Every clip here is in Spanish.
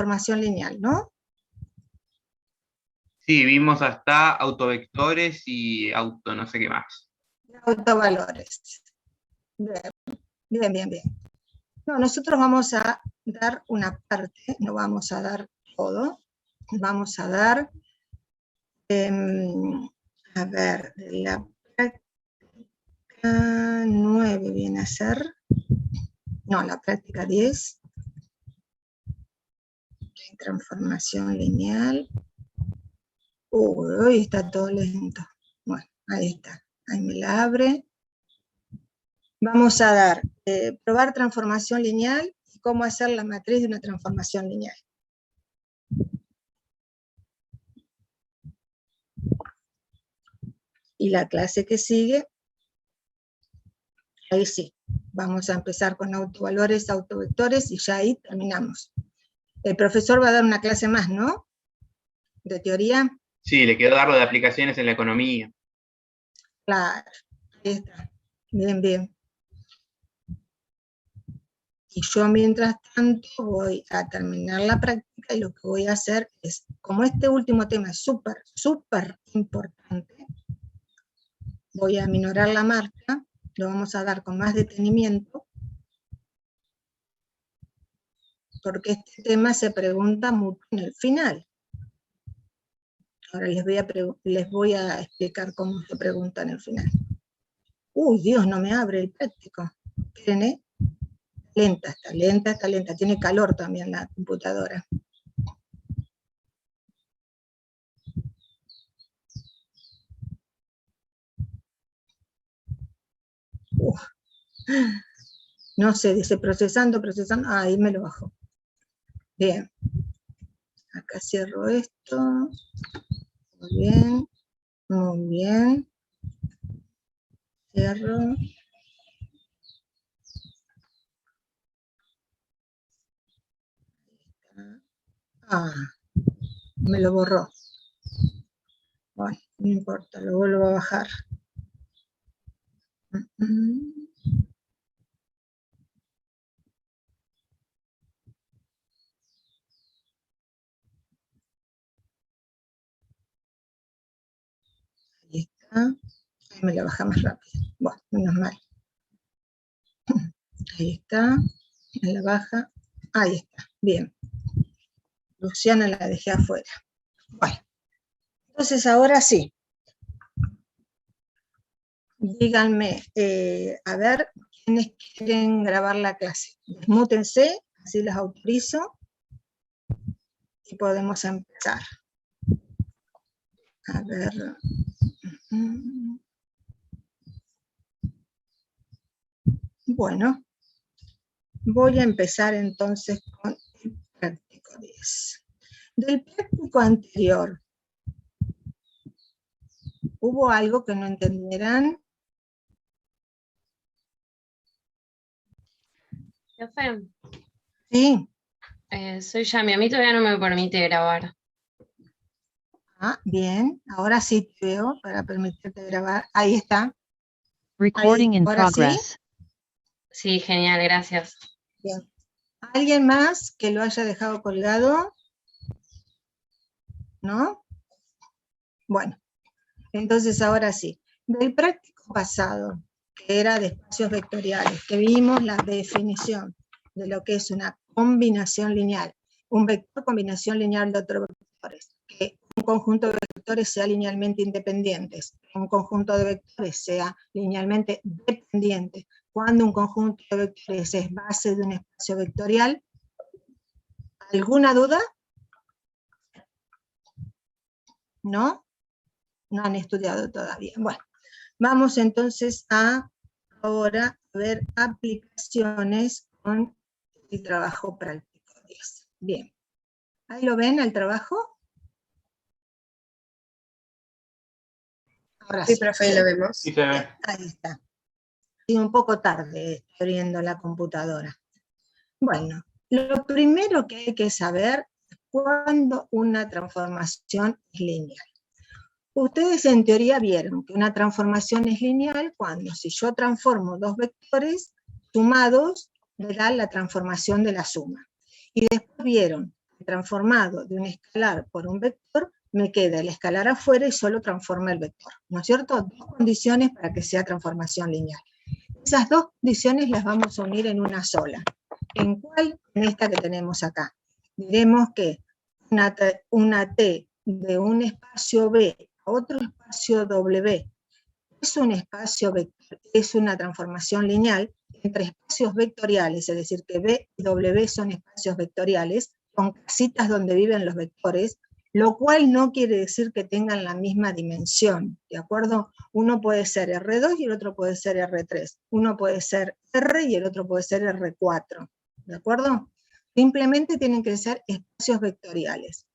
transformación lineal, ¿no? Sí, vimos hasta autovectores y auto no sé qué más. Autovalores. Bien, bien, bien. No, nosotros vamos a dar una parte, no vamos a dar todo. Vamos a dar, a ver, de la práctica 9 viene a ser, no, la práctica 10, transformación lineal. Hoy está todo lento. Bueno, ahí está, ahí me la abre. Vamos a dar, probar transformación lineal y cómo hacer la matriz de una transformación lineal. Y la clase que sigue, ahí sí, vamos a empezar con autovalores, autovectores, y ya ahí terminamos. El profesor va a dar una clase más, ¿no? De teoría. Sí, le quedó dar lo de aplicaciones en la economía. Claro, ahí está. Bien, bien. Y yo mientras tanto voy a terminar la práctica y lo que voy a hacer es, como este último tema es súper, súper importante, voy a minorar la marca, lo vamos a dar con más detenimiento, porque este tema se pregunta mucho en el final. Ahora les voy a explicar cómo se pregunta en el final. Uy, Dios, no me abre el práctico. Esperen, ¿eh? Lenta, está lenta, está lenta. Tiene calor también la computadora. No sé, dice procesando, procesando. Ah, ahí me lo bajo. Bien. Acá cierro esto. Muy bien. Muy bien. Cierro. Ah, me lo borró. Bueno, no importa, lo vuelvo a bajar. Ahí está. Ahí me lo baja más rápido. Bueno, menos mal. Ahí está. Me la baja. Ahí está. Bien. Luciana la dejé afuera. Bueno. Entonces ahora sí. Díganme, a ver, ¿quiénes quieren grabar la clase? Desmútense, así las autorizo. Y podemos empezar. A ver. Bueno, voy a empezar entonces con el práctico 10. Del práctico anterior, ¿hubo algo que no entendieran? Profe, Sí. soy Yami, a mí todavía no me permite grabar. Ah, bien, ahora sí te veo para permitirte grabar. Ahí está. Recording in ¿ahora progress. Sí, genial, gracias. Bien. ¿Alguien más que lo haya dejado colgado? ¿No? Bueno, entonces ahora sí. Del práctico pasado, que era de espacios vectoriales, que vimos la definición de lo que es una combinación lineal, un vector combinación lineal de otros vectores, que un conjunto de vectores sea linealmente independientes, un conjunto de vectores sea linealmente dependiente. Cuando un conjunto de vectores es base de un espacio vectorial, ¿alguna duda? ¿No? No han estudiado todavía. Bueno, vamos entonces a ahora ver aplicaciones con el trabajo práctico 10. Bien. ¿Ahí lo ven el trabajo? Ahora Sí, sí. profe, lo vemos. Sí, se ve. Ahí está. Sí, un poco tarde estoy abriendo la computadora. Bueno, lo primero que hay que saber es cuándo una transformación es lineal. Ustedes en teoría vieron que una transformación es lineal cuando si yo transformo dos vectores sumados me da la transformación de la suma. Y después vieron transformado de un escalar por un vector, me queda el escalar afuera y solo transforma el vector, ¿no es cierto? Dos condiciones para que sea transformación lineal. Esas dos condiciones las vamos a unir en una sola. ¿En cuál? En esta que tenemos acá. Diremos que una T de un espacio B a otro espacio W es un espacio vector, es una transformación lineal entre espacios vectoriales, es decir, que B y W son espacios vectoriales, con casitas donde viven los vectores, lo cual no quiere decir que tengan la misma dimensión, ¿de acuerdo? Uno puede ser R2 y el otro puede ser R3, uno puede ser R y el otro puede ser R4, ¿de acuerdo? Simplemente tienen que ser espacios vectoriales.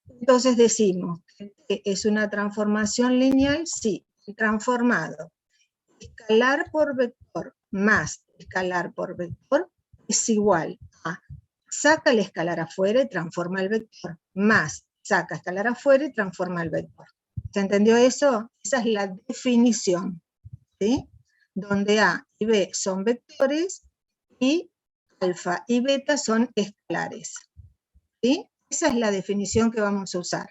Entonces decimos que es una transformación lineal, sí, transformado escalar por vector más escalar por vector es igual a saca el escalar afuera y transforma el vector, más saca escalar afuera y transforma el vector. ¿Se entendió eso? Esa es la definición, ¿sí? Donde A y B son vectores y alfa y beta son escalares, ¿sí? Esa es la definición que vamos a usar.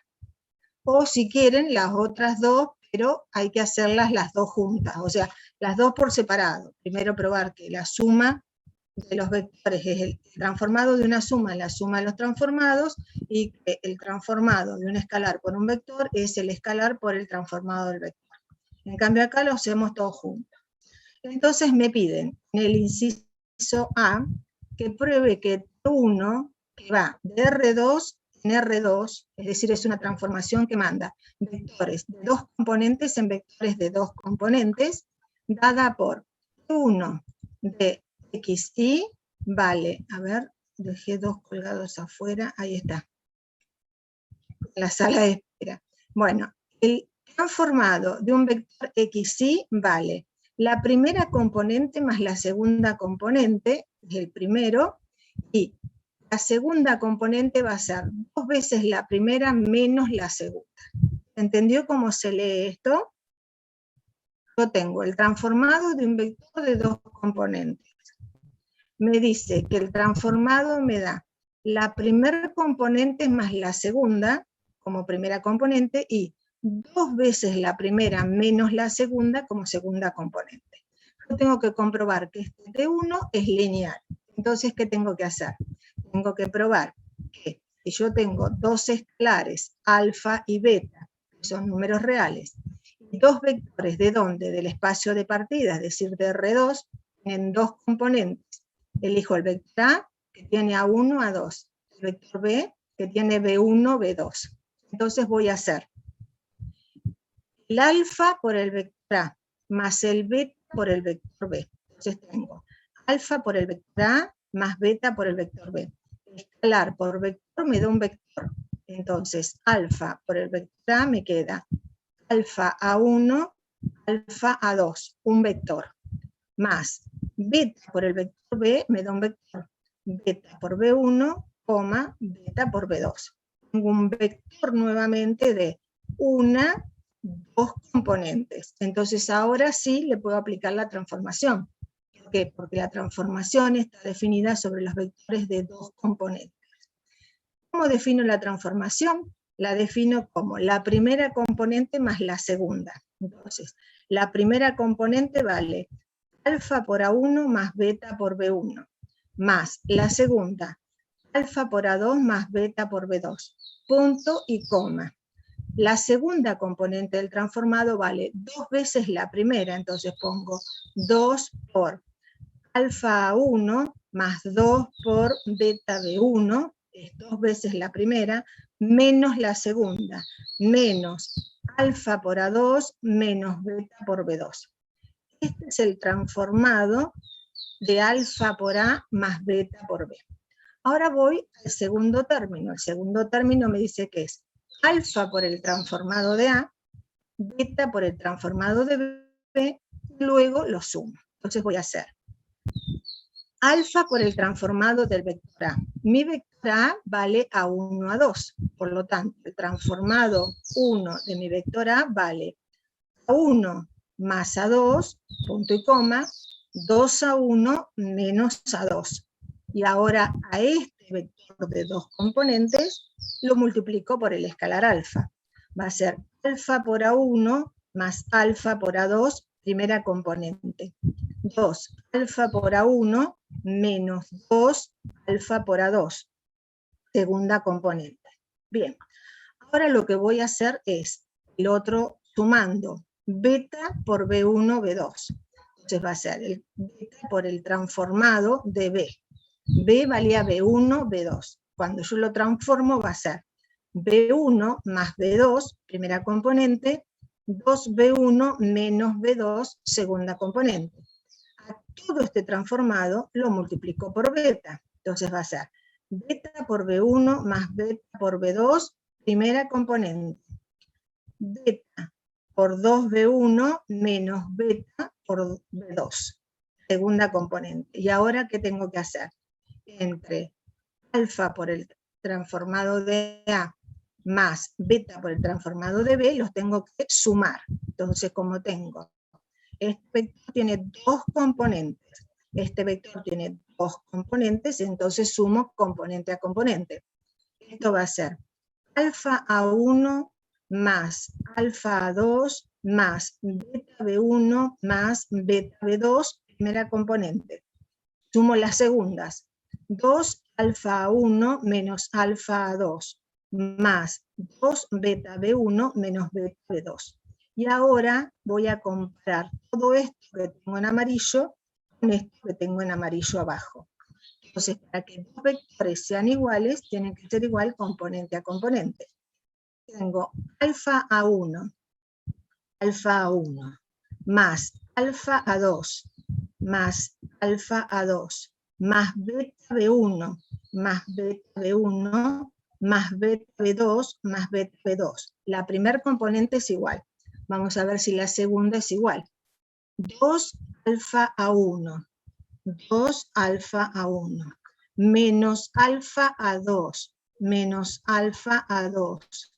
O si quieren, las otras dos, pero hay que hacerlas las dos juntas, o sea, las dos por separado. Primero probar que la suma de los vectores es el transformado de una suma, la suma de los transformados, y que el transformado de un escalar por un vector es el escalar por el transformado del vector. En cambio acá lo hacemos todos juntos. Entonces me piden en el inciso A que pruebe que T1, que va de R2 en R2, es decir, es una transformación que manda vectores de dos componentes en vectores de dos componentes, dada por T1 de xy vale, a ver, dejé dos colgados afuera, ahí está, la sala de espera. Bueno, el transformado de un vector xy vale la primera componente más la segunda componente, es el primero, y la segunda componente va a ser 2 veces la primera menos la segunda. ¿Entendió cómo se lee esto? Yo tengo el transformado de un vector de dos componentes. Me dice que el transformado me da la primera componente más la segunda, como primera componente, y 2 veces la primera menos la segunda como segunda componente. Yo tengo que comprobar que este T1 es lineal. Entonces, ¿qué tengo que hacer? Tengo que probar que si yo tengo dos escalares, alfa y beta, que son números reales, y dos vectores ¿de dónde? Del espacio de partida, es decir, de R2, en dos componentes. Elijo el vector A, que tiene A1, A2, el vector B, que tiene B1, B2. Entonces voy a hacer el alfa por el vector A, más el beta por el vector B. Entonces tengo alfa por el vector A, más beta por el vector B. Escalar por vector me da un vector. Entonces, alfa por el vector A me queda alfa A1, alfa A2, un vector. Más beta por el vector B me da un vector. Beta por B1, beta por B2. Tengo un vector nuevamente de dos componentes. Entonces, ahora sí le puedo aplicar la transformación. ¿Por qué? Porque la transformación está definida sobre los vectores de dos componentes. ¿Cómo defino la transformación? La defino como la primera componente más la segunda. Entonces, la primera componente vale alfa por A1 más beta por B1, más la segunda, alfa por A2 más beta por B2, punto y coma. La segunda componente del transformado vale 2 veces la primera, entonces pongo 2 por alfa A1 más 2 por beta B1, es 2 veces la primera, menos la segunda, menos alfa por A2 menos beta por B2. Este es el transformado de alfa por A más beta por B. Ahora voy al segundo término. El segundo término me dice que es alfa por el transformado de A, beta por el transformado de B, y luego lo sumo. Entonces voy a hacer alfa por el transformado del vector A. Mi vector A vale A1, A2. Por lo tanto, el transformado 1 de mi vector A vale A1 más A2, punto y coma, 2A1 menos A2. Y ahora a este vector de 2 componentes, lo multiplico por el escalar alfa. Va a ser alfa por A1 más alfa por A2, primera componente. 2 alfa por A1 menos 2 alfa por A2, segunda componente. Bien, ahora lo que voy a hacer es el otro sumando beta por B1, B2. Entonces va a ser el beta por el transformado de B. B valía B1, B2. Cuando yo lo transformo va a ser B1 más B2, primera componente, 2B1 menos B2, segunda componente. A todo este transformado lo multiplico por beta. Entonces va a ser beta por B1 más beta por B2, primera componente. Beta por 2B1 menos beta por B2, segunda componente. ¿Y ahora qué tengo que hacer? Entre alfa por el transformado de A más beta por el transformado de B, los tengo que sumar. Entonces, como tengo, este vector tiene 2 componentes, este vector tiene 2 componentes, entonces sumo componente a componente. Esto va a ser alfa A1 más alfa A2 más beta B1 más beta B2, primera componente. Sumo las segundas. 2 alfa A1 menos alfa A2 más 2 beta B1 menos beta B2. Y ahora voy a comparar todo esto que tengo en amarillo con esto que tengo en amarillo abajo. Entonces, para que dos vectores sean iguales, tienen que ser igual componente a componente. Tengo alfa A1 más alfa A2 más alfa A2 más beta B1 más beta B1 más beta B2 más beta B2. La primera componente es igual. Vamos a ver si la segunda es igual. 2 alfa A1 menos alfa A2 menos alfa A2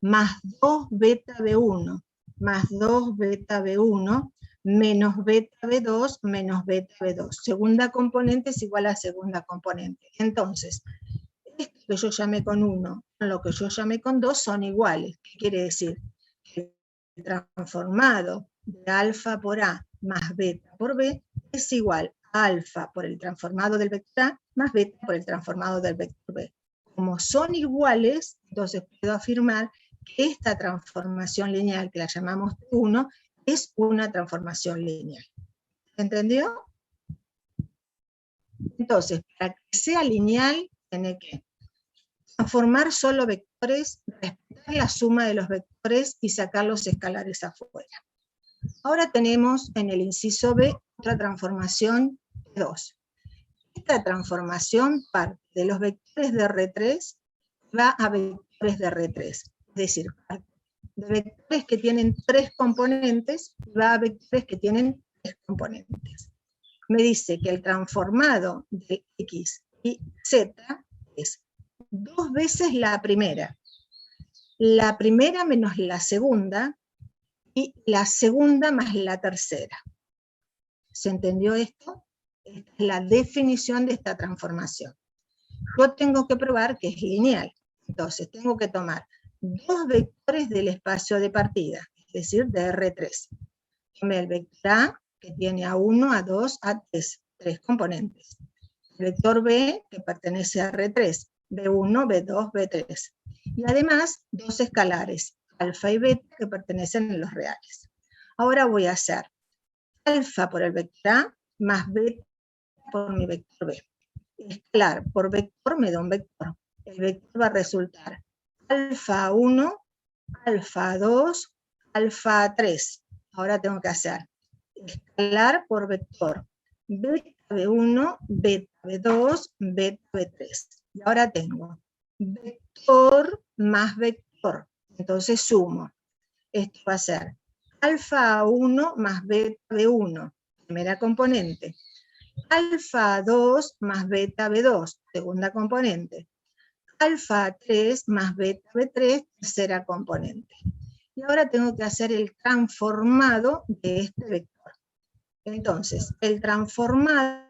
más 2 beta B1 más 2 beta B1 menos beta B2 menos beta B2. Segunda componente es igual a segunda componente. Entonces, esto que yo llamé con 1 con lo que yo llamé con 2 son iguales. ¿Qué quiere decir? Que el transformado de alfa por A más beta por B es igual a alfa por el transformado del vector A más beta por el transformado del vector B. Como son iguales, entonces puedo afirmar que esta transformación lineal, que la llamamos T1, es una transformación lineal. ¿Entendió? Entonces, para que sea lineal, tiene que transformar solo vectores, respetar la suma de los vectores y sacar los escalares afuera. Ahora tenemos en el inciso B otra transformación T2. Esta transformación parte de los vectores de R3 va a vectores de R3. Es decir, parte de vectores que tienen 3 componentes y va a vectores que tienen 3 componentes. Me dice que el transformado de X y Z es 2 veces la primera menos la segunda, y la segunda más la tercera. ¿Se entendió esto? Esta es la definición de esta transformación. Yo tengo que probar que es lineal. Entonces, tengo que tomar 2 vectores del espacio de partida, es decir, de R3. Tomé el vector A, que tiene A1, A2, A3, 3 componentes. El vector B, que pertenece a R3, B1, B2, B3. Y además, 2 escalares, alfa y beta, que pertenecen a los reales. Ahora voy a hacer alfa por el vector A más beta por mi vector B. Escalar por vector me da un vector. El vector va a resultar alfa 1, alfa 2, alfa 3. Ahora tengo que hacer escalar por vector. Beta B1, beta B2, beta B3. Y ahora tengo vector más vector. Entonces sumo. Esto va a ser alfa 1 más beta B1, primera componente. Alfa 2 más beta B2, segunda componente. Alfa 3 más beta B3, tercera componente. Y ahora tengo que hacer el transformado de este vector. Entonces, el transformado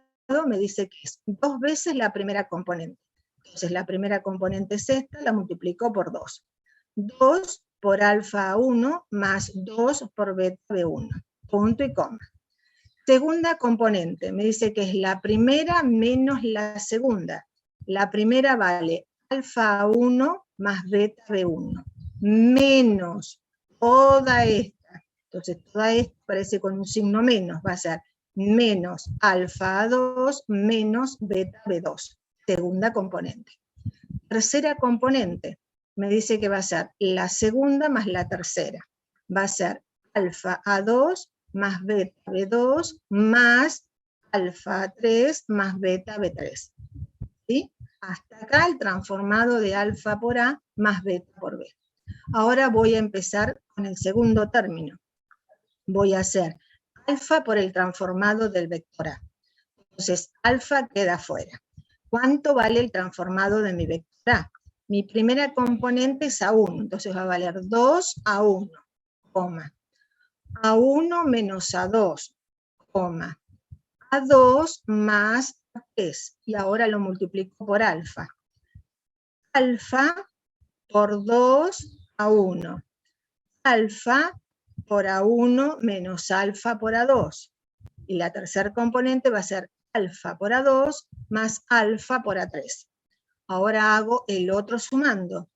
me dice que es 2 veces la primera componente. Entonces la primera componente es esta, la multiplico por 2. 2 por alfa A1 más 2 por beta B1, punto y coma. Segunda componente, me dice que es la primera menos la segunda. La primera vale alfa A1 más beta B1, menos toda esta. Entonces toda esta aparece con un signo menos, va a ser menos alfa A2 menos beta B2, segunda componente. Tercera componente, me dice que va a ser la segunda más la tercera. Va a ser alfa A2 más beta B2 más alfa A3 más beta B3. ¿Sí? Hasta acá el transformado de alfa por A más beta por B. Ahora voy a empezar con el segundo término. Voy a hacer alfa por el transformado del vector A. Entonces, alfa queda fuera. ¿Cuánto vale el transformado de mi vector A? Mi primera componente es A1, entonces va a valer 2 A1, coma. A1 menos A2, coma. A2 más A3, y ahora lo multiplico por alfa. Alfa por 2 A1. Alfa por A1 menos alfa por A2. Y la tercera componente va a ser alfa por A2 más alfa por A3. Ahora hago el otro sumando.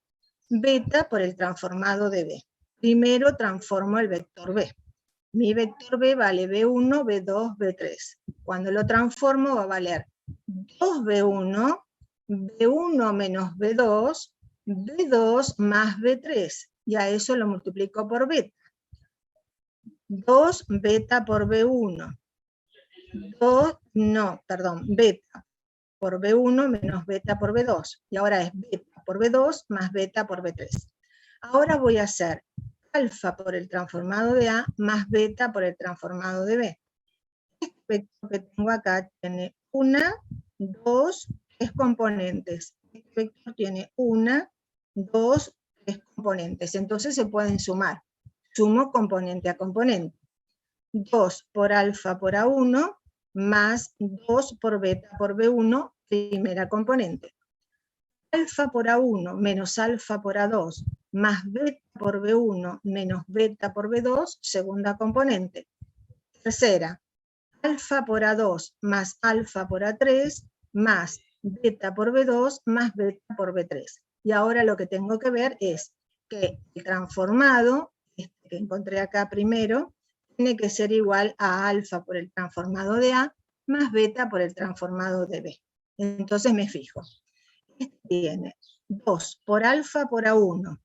Beta por el transformado de B. Primero transformo el vector B. Mi vector B vale B1, B2, B3. Cuando lo transformo va a valer 2B1, B1 menos B2, B2 más B3. Y a eso lo multiplico por beta. 2 beta por B1. Beta por B1 menos beta por B2. Y ahora es beta por B2 más beta por B3. Ahora voy a hacer alfa por el transformado de A más beta por el transformado de B. Este vector que tengo acá tiene 1, 2, 3 componentes. Este vector tiene 1, 2, 3 componentes. Entonces se pueden sumar. Sumo componente a componente. 2 por alfa por A1 más 2 por beta por B1, primera componente. Alfa por A1 menos alfa por A2 más beta por B1 menos beta por B2, segunda componente. Tercera, alfa por A2 más alfa por A3 más beta por B2 más beta por B3. Y ahora lo que tengo que ver es que el transformado, este que encontré acá primero, tiene que ser igual a alfa por el transformado de A más beta por el transformado de B. Entonces me fijo. Este tiene 2 por alfa por A1,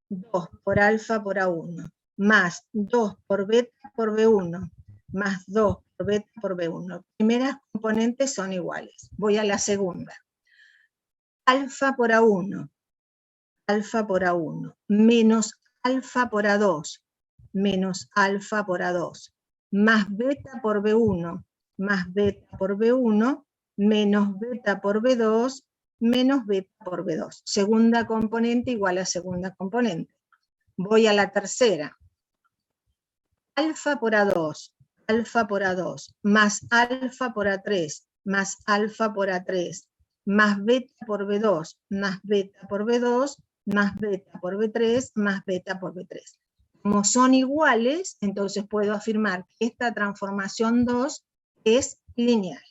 2 por alfa por A1, más 2 por beta por B1, más 2 por beta por B1. Primeras componentes son iguales. Voy a la segunda. Alfa por A1, menos alfa por A2, menos alfa por A2, más beta por B1, más beta por B1, menos beta por B2, menos beta por B2. Segunda componente igual a segunda componente. Voy a la tercera. Alfa por A2, más alfa por A3, más alfa por A3, más beta por B2, más beta por B2, más beta por B3, más beta por B3. Como son iguales, entonces puedo afirmar que esta transformación 2 es lineal.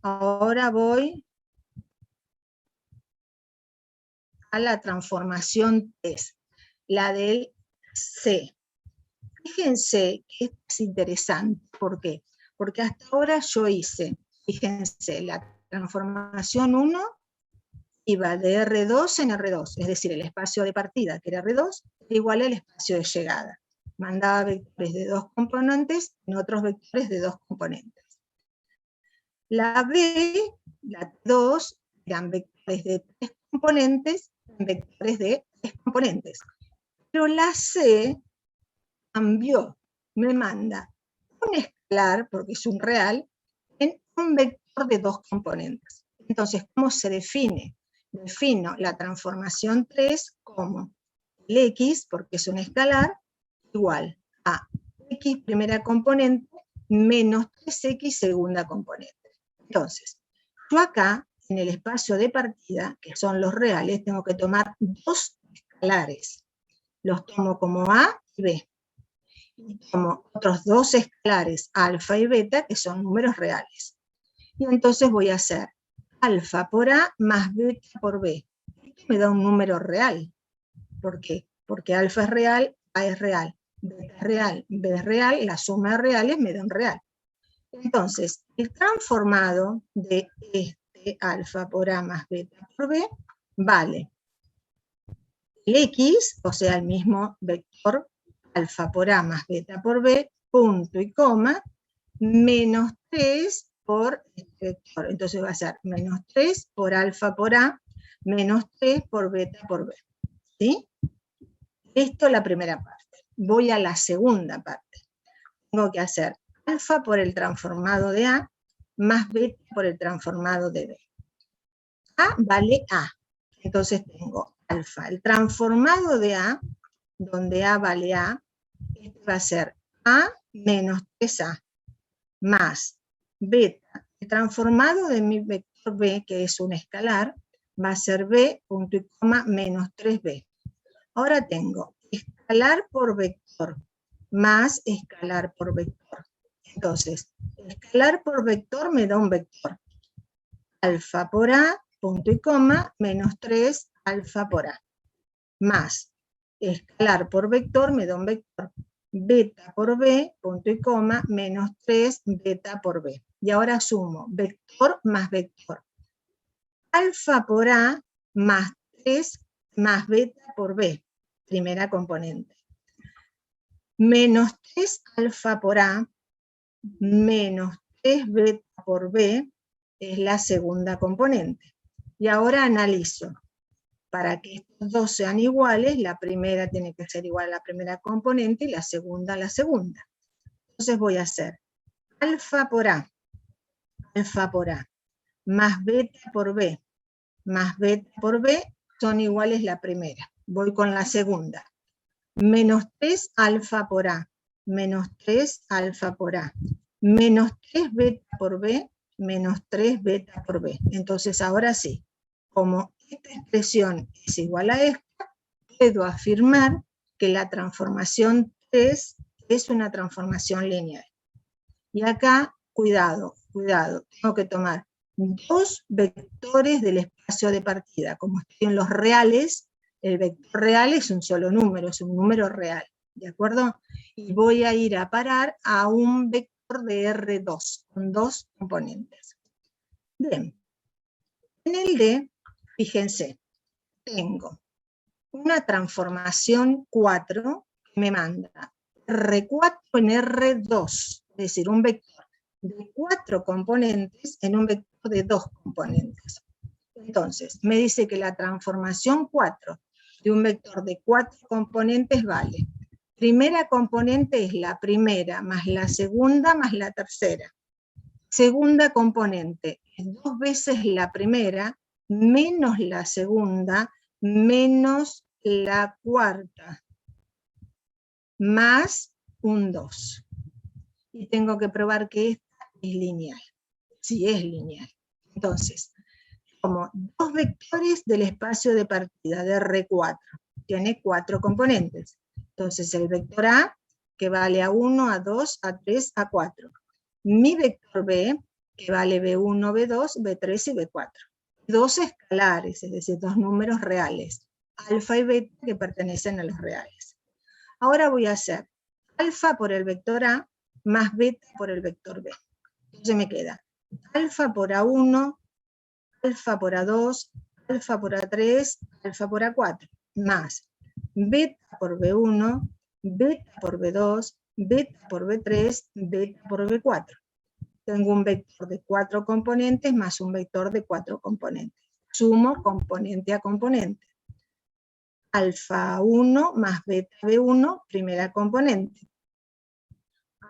Ahora voy a la transformación 3, la del C. Fíjense que esto es interesante. ¿Por qué? Porque hasta ahora yo hice, fíjense, la transformación 1 iba de R2 en R2, es decir, el espacio de partida, que era R2, era igual al espacio de llegada. Mandaba vectores de 2 componentes en otros vectores de 2 componentes. La B, la 2, eran vectores de 3 componentes, en vectores de 3 componentes. Pero la C cambió, me manda un escalar, porque es un real, en un vector de 2 componentes. Entonces, ¿cómo se define? Defino la transformación 3 como el X, porque es un escalar, igual a X primera componente menos 3X segunda componente. Entonces, yo acá en el espacio de partida, que son los reales, tengo que tomar dos escalares. Los tomo como A y B. Y tomo otros dos escalares, alfa y beta, que son números reales. Y entonces voy a hacer alfa por A más beta por B. Esto me da un número real. ¿Por qué? Porque alfa es real, A es real, beta es real, B es real, la suma de reales me da un real. Entonces, el transformado de este alfa por A más beta por B vale el X, o sea, el mismo vector alfa por A más beta por B, punto y coma, menos 3 por este vector. Entonces va a ser menos 3 por alfa por A, menos 3 por beta por B. ¿Sí? Esto es la primera parte. Voy a la segunda parte. Tengo que hacer alfa por el transformado de A, más beta por el transformado de B. A vale A. Entonces tengo alfa. El transformado de A, donde A vale A, este va a ser A menos 3A, más beta. El transformado de mi vector B, que es un escalar, va a ser B, punto y coma, menos 3B. Ahora tengo escalar por vector, más escalar por vector. Entonces, escalar por vector me da un vector. Alfa por A, punto y coma, menos 3 alfa por A. Más escalar por vector me da un vector. Beta por B, punto y coma, menos 3 beta por B. Y ahora sumo vector más vector. Alfa por A más 3 más beta por B, primera componente. Menos 3 alfa por A menos 3 beta por B es la segunda componente. Y ahora analizo. Para que estos dos sean iguales, la primera tiene que ser igual a la primera componente y la segunda a la segunda. Entonces voy a hacer alfa por A, más beta por B, más beta por B, son iguales la primera. Voy con la segunda. Menos 3 alfa por A, menos 3 alfa por A, menos 3 beta por B, menos 3 beta por B. Entonces ahora sí, como esta expresión es igual a esta, puedo afirmar que la transformación 3 es una transformación lineal. Y acá, cuidado, tengo que tomar dos vectores del espacio de partida. Como estoy en los reales, el vector real es un solo número, es un número real, ¿de acuerdo? Y voy a ir a parar a un vector de R2, con dos componentes. Bien, en el D, fíjense, tengo una transformación 4 que me manda R4 en R2, es decir, un vector de 4 componentes en un vector de 2 componentes. Entonces, me dice que la transformación 4 de un vector de 4 componentes vale. Primera componente es la primera, más la segunda, más la tercera. Segunda componente es 2 veces la primera, menos la segunda, menos la cuarta, más un 2. Y tengo que probar que esta es lineal. Sí, es lineal. Entonces, como dos vectores del espacio de partida de R4, tiene 4 componentes. Entonces, el vector A, que vale A1, A2, A3, A4. Mi vector B, que vale B1, B2, B3 y B4. Dos escalares, es decir, dos números reales, alfa y beta, que pertenecen a los reales. Ahora voy a hacer alfa por el vector A más beta por el vector B. Entonces me queda alfa por A1, alfa por A2, alfa por A3, alfa por A4, más beta por B1, beta por B2, beta por B3, beta por B4. Tengo un vector de 4 componentes más un vector de 4 componentes. Sumo componente a componente. Alfa 1 más beta B1, primera componente.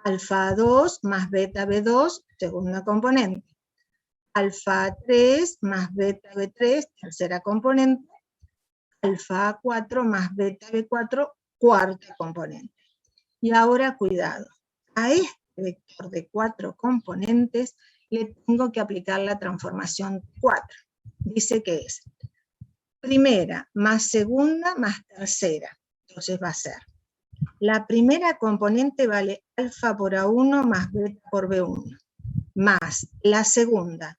Alfa 2 más beta B2, segunda componente. Alfa 3 más beta B3, tercera componente. Alfa 4 más beta B4, cuarta componente. Y ahora, cuidado, a este vector de 4 componentes le tengo que aplicar la transformación 4. dice que es primera más segunda más tercera. Entonces va a ser, la primera componente vale alfa por A1 más beta por B1, más la segunda,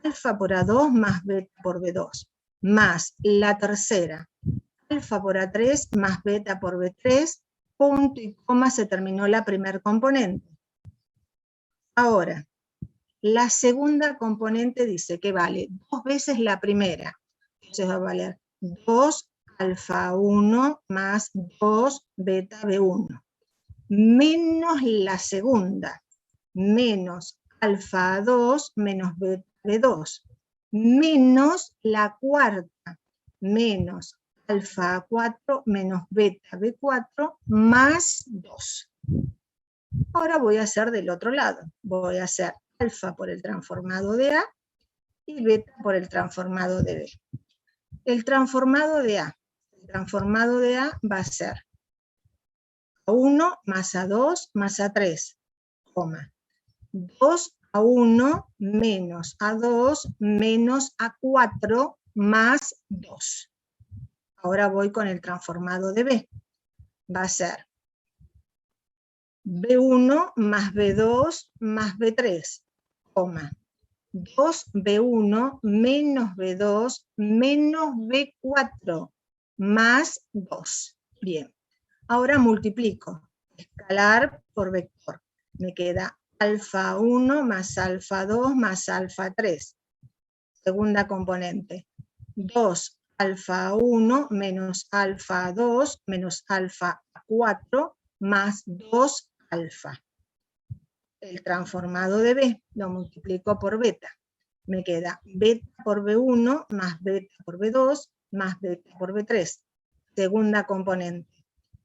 alfa por A2 más beta por B2, más la tercera, alfa por A3 más beta por B3, punto y coma, se terminó la primera componente. Ahora, la segunda componente dice que vale 2 veces la primera, entonces va a valer 2 alfa 1 más 2 beta B1, menos la segunda, menos alfa 2 menos beta B2, menos la cuarta, menos alfa 4 menos beta B4 más 2. Ahora voy a hacer del otro lado, voy a hacer alfa por el transformado de A y beta por el transformado de B. El transformado de A va a ser A1 más A2 más A3, 2 A1 menos A2 menos A4 más 2. Ahora voy con el transformado de B. Va a ser B1 más B2 más B3, 2B1 menos B2 menos B4 más 2. Bien, ahora multiplico, escalar por vector. Me queda alfa 1 más alfa 2 más alfa 3. Segunda componente, 2 alfa 1 menos alfa 2 menos alfa 4 más 2 alfa. El transformado de B lo multiplico por beta. Me queda beta por B1 más beta por B2 más beta por B3. Segunda componente,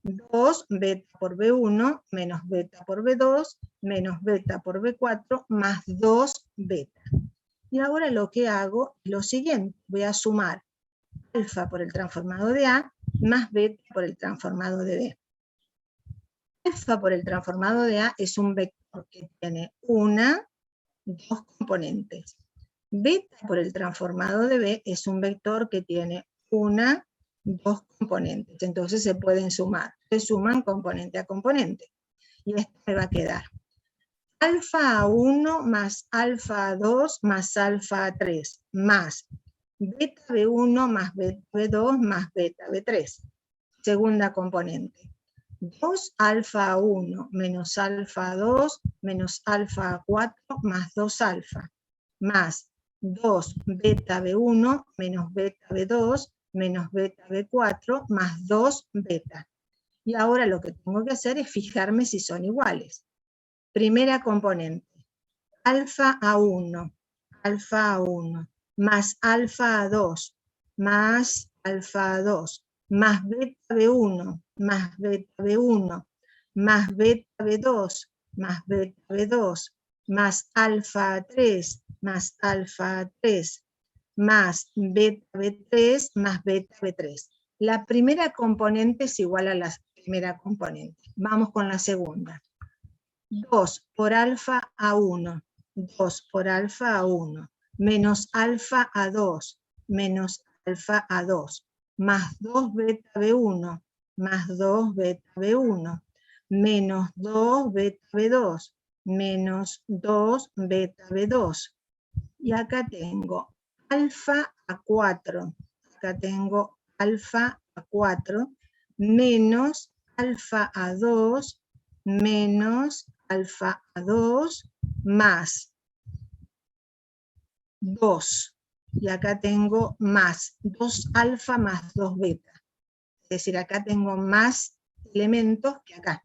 2 beta por B1 menos beta por B2 menos beta por B4 más 2 beta. Y ahora lo que hago es lo siguiente, voy a sumar alfa por el transformado de A más beta por el transformado de B. Alfa por el transformado de A es un vector que tiene dos componentes. Beta por el transformado de B es un vector que tiene dos componentes. Entonces se pueden sumar. Se suman componente a componente. Y esto me va a quedar alfa A1 más alfa A2 más alfa A3 más beta B1 más beta B2 más beta B3. Segunda componente. 2 alfa 1 menos alfa 2 menos alfa 4 más 2 alfa, más 2 beta B1 menos beta B2 menos beta B4 más 2 beta. Y ahora lo que tengo que hacer es fijarme si son iguales. Primera componente, alfa A1 más alfa A2 más alfa A2 más beta B1 más beta B1 más beta B2 más beta B2 más alfa 3 más alfa 3 más beta B3 más beta B3. La primera componente es igual a la primera componente. Vamos con la segunda. 2 por alfa A1, 2 por alfa A1, menos alfa A2, menos alfa A2, más 2 beta B1, más 2 beta B1, menos 2 beta B2, menos 2 beta B2. Y acá tengo alfa A4, acá tengo alfa A4, menos alfa A2, menos alfa A2, más 2. Y acá tengo más 2 alfa más 2 beta. Es decir, acá tengo más elementos que acá.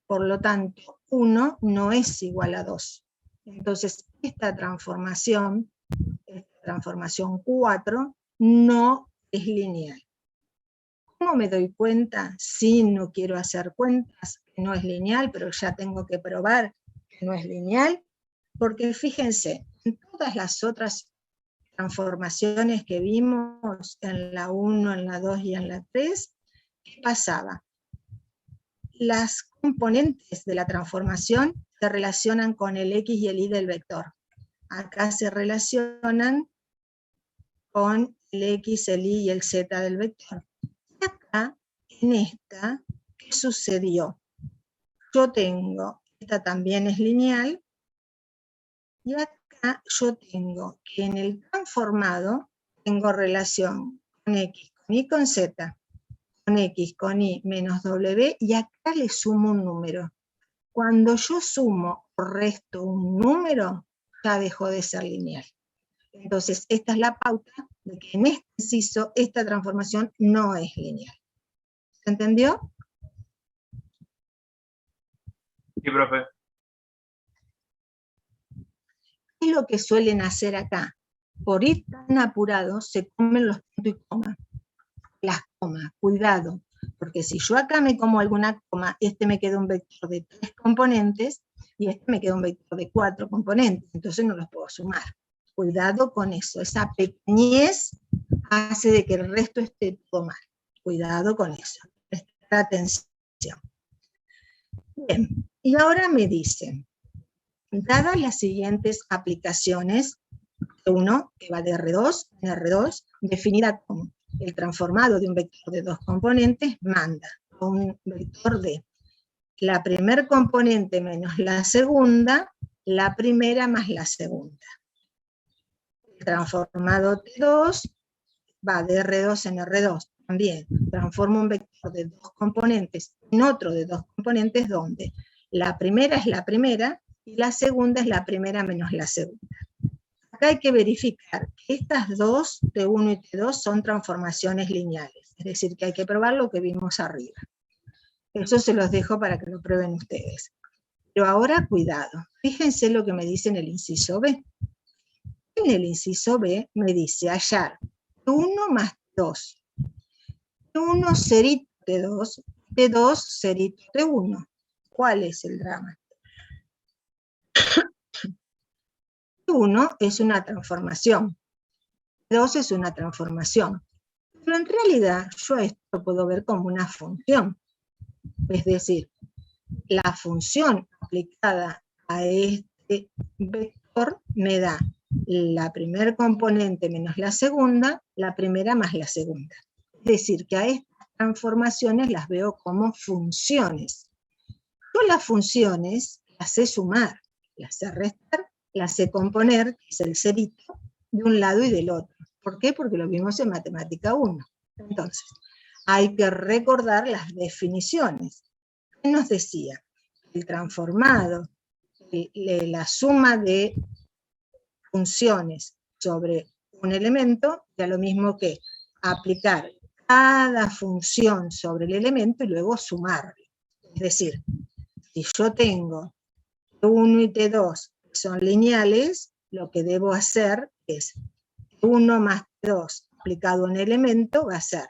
Por lo tanto, 1 no es igual a 2. Entonces, esta transformación 4, no es lineal. ¿Cómo me doy cuenta si no quiero hacer cuentas que no es lineal, pero ya tengo que probar que no es lineal? Porque fíjense, en todas las otras transformaciones que vimos en la 1, en la 2 y en la 3, ¿qué pasaba? Las componentes de la transformación se relacionan con el X y el Y del vector. Acá se relacionan con el X, el Y y el Z del vector. Y acá, en esta, ¿qué sucedió? Yo tengo, esta también es lineal, y acá yo tengo que en el transformado tengo relación con X, con Y, con Z, con X, con Y menos W, y acá le sumo un número. Cuando yo sumo o resto un número, ya dejó de ser lineal. Entonces, esta es la pauta de que en este inciso esta transformación no es lineal. ¿Se entendió? Sí, profe. ¿Qué es lo que suelen hacer acá? Por ir tan apurados, se comen los puntos y comas. Las comas, cuidado, porque si yo acá me como alguna coma, este me queda un vector de 3 componentes y este me queda un vector de 4 componentes, entonces no los puedo sumar. Cuidado con eso, esa pequeñez hace de que el resto esté todo mal. Cuidado con eso, prestar atención. Bien, y ahora me dicen, dadas las siguientes aplicaciones, uno que va de R2 en R2, definida como el transformado de un vector de 2 componentes, manda a un vector de la primer componente menos la segunda, la primera más la segunda. El transformado T2 va de R2 en R2, también transforma un vector de 2 componentes en otro de 2 componentes donde la primera es la primera y la segunda es la primera menos la segunda. Acá hay que verificar que estas dos, T1 y T2, son transformaciones lineales, es decir, que hay que probar lo que vimos arriba. Eso se los dejo para que lo prueben ustedes. Pero ahora, cuidado, fíjense lo que me dice en el inciso B. En el inciso B me dice hallar T1 más T2. T1 serito T2, T2 serito T1. ¿Cuál es el drama? T1 es una transformación, T2 es una transformación, pero en realidad yo esto lo puedo ver como una función, es decir, la función aplicada a este vector me da la primer componente menos la segunda, la primera más la segunda. Es decir, que a estas transformaciones las veo como funciones. Yo las funciones las sé sumar, las sé restar, las sé componer, que es el cerito, de un lado y del otro. ¿Por qué? Porque lo vimos en Matemática 1. Entonces, hay que recordar las definiciones. ¿Qué nos decía? El transformado, la suma de funciones sobre un elemento, ya lo mismo que aplicar cada función sobre el elemento y luego sumarlo. Es decir, si yo tengo T1 y T2 que son lineales, lo que debo hacer es T1 más T2 aplicado a un elemento va a ser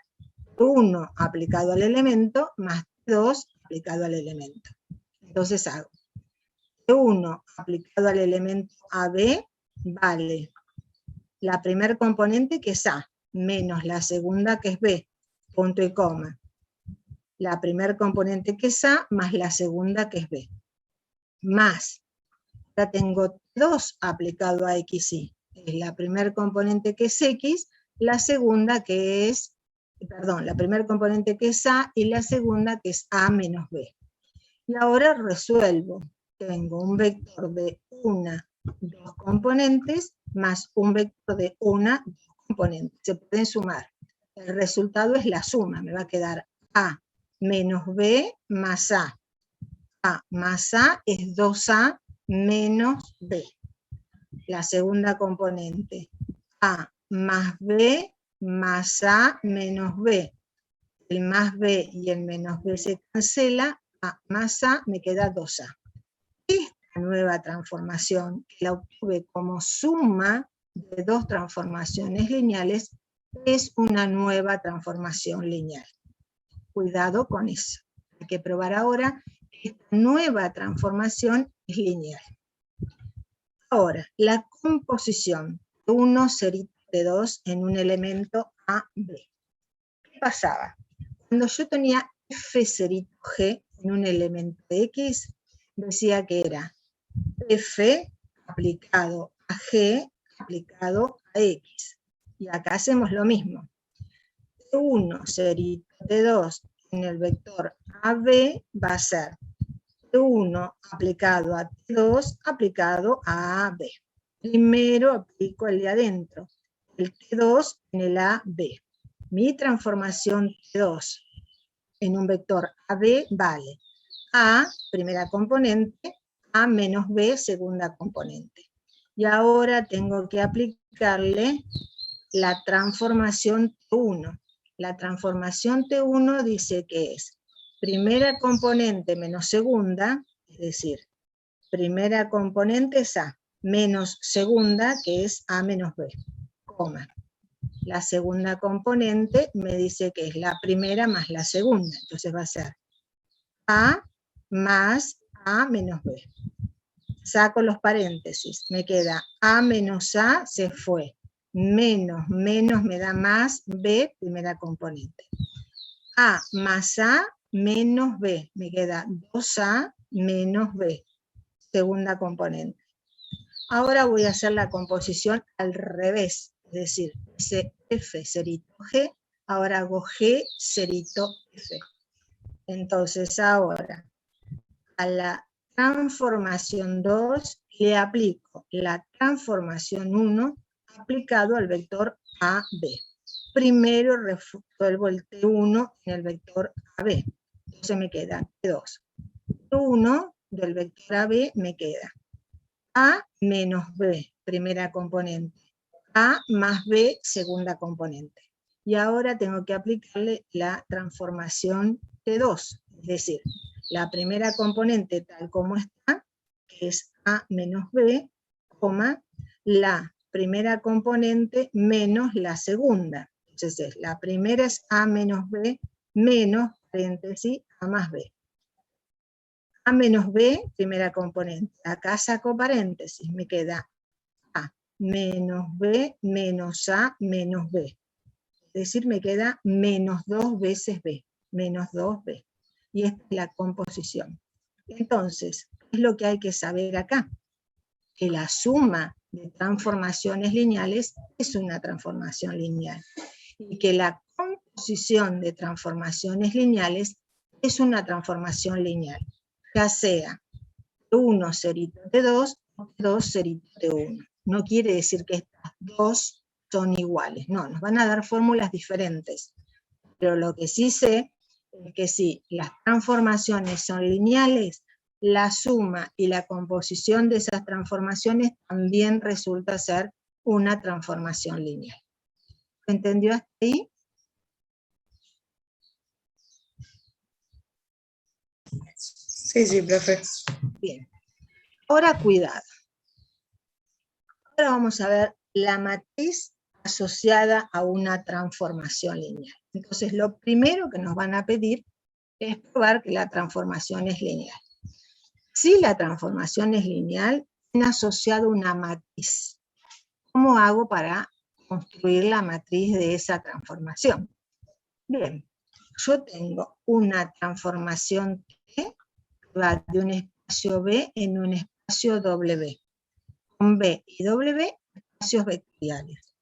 T1 aplicado al elemento más T2 aplicado al elemento. Entonces hago T1 aplicado al elemento AB vale la primer componente que es A, menos la segunda que es B, punto y coma. La primer componente que es A más la segunda que es B. Más, ahora tengo 2 aplicado a X, Y. Es la primer componente que es X, la segunda que es, perdón, la primer componente que es A y la segunda que es A menos B. Y ahora resuelvo. Tengo un vector de 2 componentes más un vector de 2 componentes. Se pueden sumar. El resultado es la suma. Me va a quedar A menos B más A. A más A es 2A menos B. La segunda componente. A más B más A menos B. El más B y el menos B se cancela. A más A me queda 2A. Esta nueva transformación, que la obtuve como suma de 2 transformaciones lineales, es una nueva transformación lineal. Cuidado con eso. Hay que probar ahora que esta nueva transformación es lineal. Ahora, la composición de 1 serito de 2 en un elemento A, B. ¿Qué pasaba? Cuando yo tenía F serito G en un elemento de X, decía que era F aplicado a G aplicado a X. Y acá hacemos lo mismo. T1 serito T2 en el vector AB va a ser T1 aplicado a T2 aplicado a AB. Primero aplico el de adentro, el T2 en el AB. Mi transformación T2 en un vector AB vale A, primera componente, A menos B, segunda componente. Y ahora tengo que aplicarle la transformación T1. La transformación T1 dice que es primera componente menos segunda, es decir, primera componente es A, menos segunda, que es A menos B, coma. La segunda componente me dice que es la primera más la segunda, entonces va a ser A más A menos B. Saco los paréntesis, me queda A menos A, se fue. Menos me da más B, primera componente. A más A menos B, me queda 2A menos B, segunda componente. Ahora voy a hacer la composición al revés, es decir, ese F serito G, ahora hago G serito F. Entonces ahora a la transformación 2 le aplico la transformación 1 aplicado al vector AB. Primero resuelvo el T1 en el vector AB. Entonces me queda T2. T1 del vector AB me queda A menos B, primera componente. A más B, segunda componente. Y ahora tengo que aplicarle la transformación T2, es decir, la primera componente tal como está, que es A menos B, coma, la primera componente menos la segunda. Entonces la primera es A menos B, menos, paréntesis, A más B. A menos B, primera componente. Acá saco paréntesis, me queda A menos B menos A menos B. Es decir, me queda menos 2 veces B, menos 2B. Y esta es la composición. Entonces, ¿qué es lo que hay que saber acá? Que la suma de transformaciones lineales es una transformación lineal. Y que la composición de transformaciones lineales es una transformación lineal. Ya sea T1 serito T2 o T2 serito T1. No quiere decir que estas dos son iguales, no, nos van a dar fórmulas diferentes. Pero lo que sí sé es que si las transformaciones son lineales, la suma y la composición de esas transformaciones también resulta ser una transformación lineal. ¿Entendió hasta ahí? Sí, profe. Bien. Ahora cuidado. Ahora vamos a ver la matriz asociada a una transformación lineal. Entonces, lo primero que nos van a pedir es probar que la transformación es lineal. Si la transformación es lineal, tiene asociado una matriz. ¿Cómo hago para construir la matriz de esa transformación? Bien, yo tengo una transformación T que va de un espacio B en un espacio W. Con B y W, espacios vectoriales.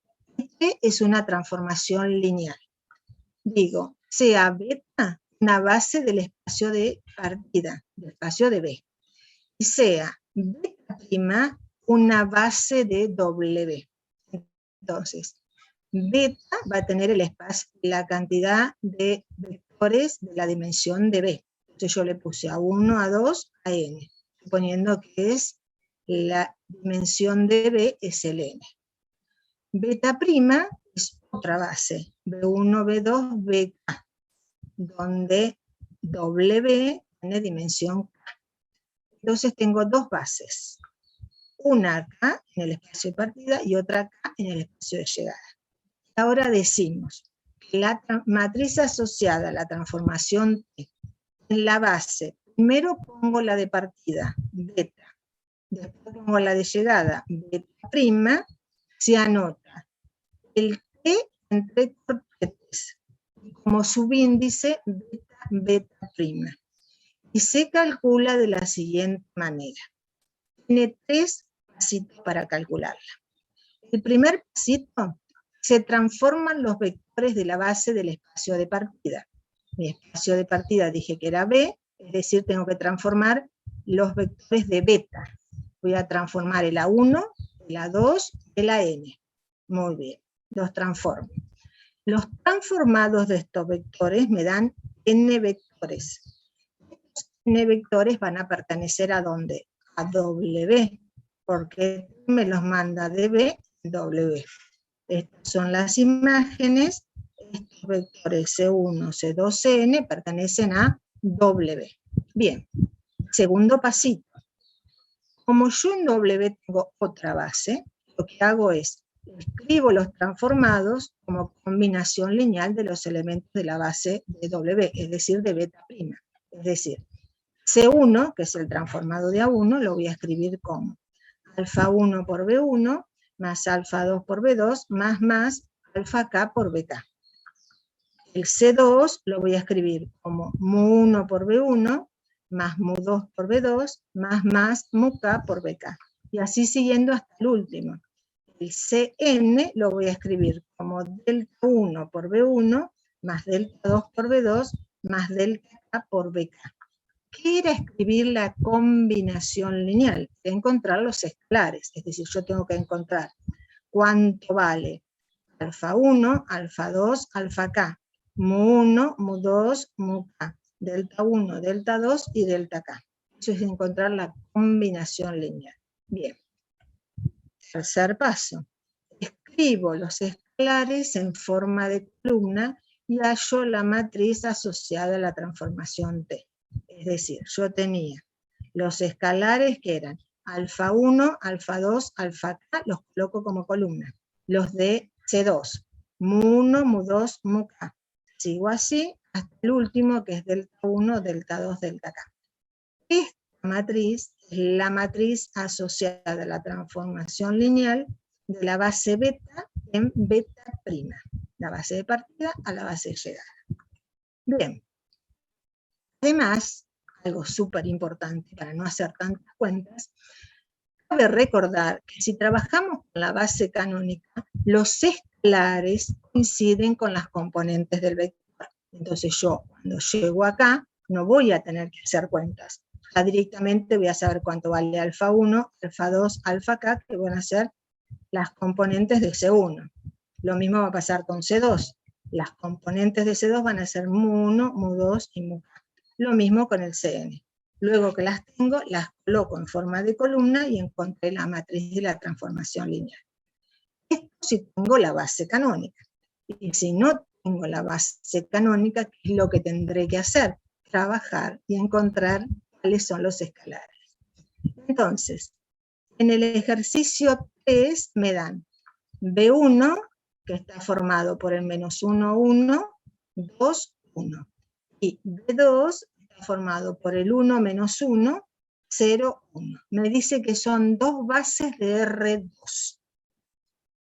T es una transformación lineal. Digo, sea beta una base del espacio de partida, del espacio de B. Y sea beta' una base de W. Entonces, beta va a tener el espacio, la cantidad de vectores de la dimensión de B. Entonces yo le puse a 1, a 2, a n, suponiendo que es la dimensión de B es el n. Beta' es otra base, B1, B2, BK, donde W tiene dimensión K. Entonces tengo dos bases, una acá en el espacio de partida y otra acá en el espacio de llegada. Ahora decimos que la matriz asociada a la transformación T en la base, primero pongo la de partida, beta, después pongo la de llegada, beta', se anota el T entre corchetes, como subíndice beta'. Y se calcula de la siguiente manera. Tiene 3 pasitos para calcularla. El primer pasito, se transforman los vectores de la base del espacio de partida. Mi espacio de partida dije que era B, es decir, tengo que transformar los vectores de beta. Voy a transformar el A1, el A2, el AN. Muy bien, los transformo. Los transformados de estos vectores me dan n vectores. Estos n vectores van a pertenecer ¿a dónde? A W, porque me los manda de B en W. Estas son las imágenes. Estos vectores C1, C2, Cn pertenecen a W. Bien, segundo pasito. Como yo en W tengo otra base, lo que hago es, escribo los transformados como combinación lineal de los elementos de la base de W, es decir, de beta prima. Es decir, C1, que es el transformado de A1, lo voy a escribir como alfa 1 por B1, más alfa 2 por B2, más alfa K por BK. El C2 lo voy a escribir como mu1 por B1, más mu2 por B2, más mu K por BK. Y así siguiendo hasta el último. El Cn lo voy a escribir como delta 1 por B1, más delta 2 por B2, más delta K por BK. ¿Qué era escribir la combinación lineal? Encontrar los escalares, es decir, yo tengo que encontrar cuánto vale alfa 1, alfa 2, alfa K, mu1, mu2, mu K, delta 1, delta 2 y delta K. Eso es encontrar la combinación lineal. Bien. Tercer paso. Escribo los escalares en forma de columna y hallo la matriz asociada a la transformación T. Es decir, yo tenía los escalares que eran alfa 1, alfa 2, alfa K, los coloco como columna. Los de C2, mu1, mu2, mu K. Sigo así hasta el último, que es delta 1, delta 2, delta K. Esta matriz es la matriz asociada a la transformación lineal de la base beta en beta prima. La base de partida a la base de llegada. Bien. Además, algo súper importante para no hacer tantas cuentas, cabe recordar que si trabajamos con la base canónica, los escalares coinciden con las componentes del vector. Entonces yo, cuando llego acá, no voy a tener que hacer cuentas. Ya directamente voy a saber cuánto vale alfa 1, alfa 2, alfa K, que van a ser las componentes de C1. Lo mismo va a pasar con C2. Las componentes de C2 van a ser mu1, mu2 y mu K. Lo mismo con el Cn. Luego que las tengo, las coloco en forma de columna y encontré la matriz de la transformación lineal. Esto si tengo la base canónica. Y si no tengo la base canónica, ¿qué es lo que tendré que hacer? Trabajar y encontrar cuáles son los escalares. Entonces, en el ejercicio 3 me dan B1, que está formado por el menos 1, 1, 2, 1. Y B2 está formado por el 1 menos 1, 0, 1. Me dice que son dos bases de R2.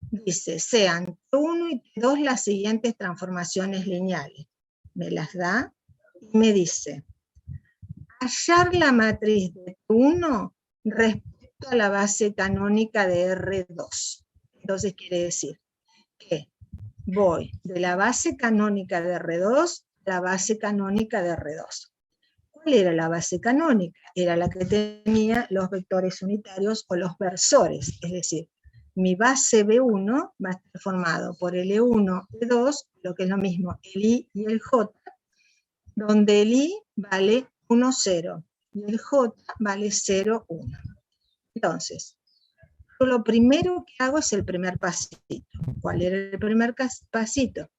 Dice, sean T1 y T2 las siguientes transformaciones lineales. Me las da y me dice, hallar la matriz de T1 respecto a la base canónica de R2. Entonces quiere decir que voy de la base canónica de R2 a la base canónica de R2. ¿Cuál era la base canónica? Era la que tenía los vectores unitarios o los versores, es decir, mi base B1 va a estar formado por el E1, E2, lo que es lo mismo, el I y el J, donde el I vale 1, 0 y el J vale 0, 1. Entonces, yo lo primero que hago es el primer pasito. ¿Cuál era el primer pasito?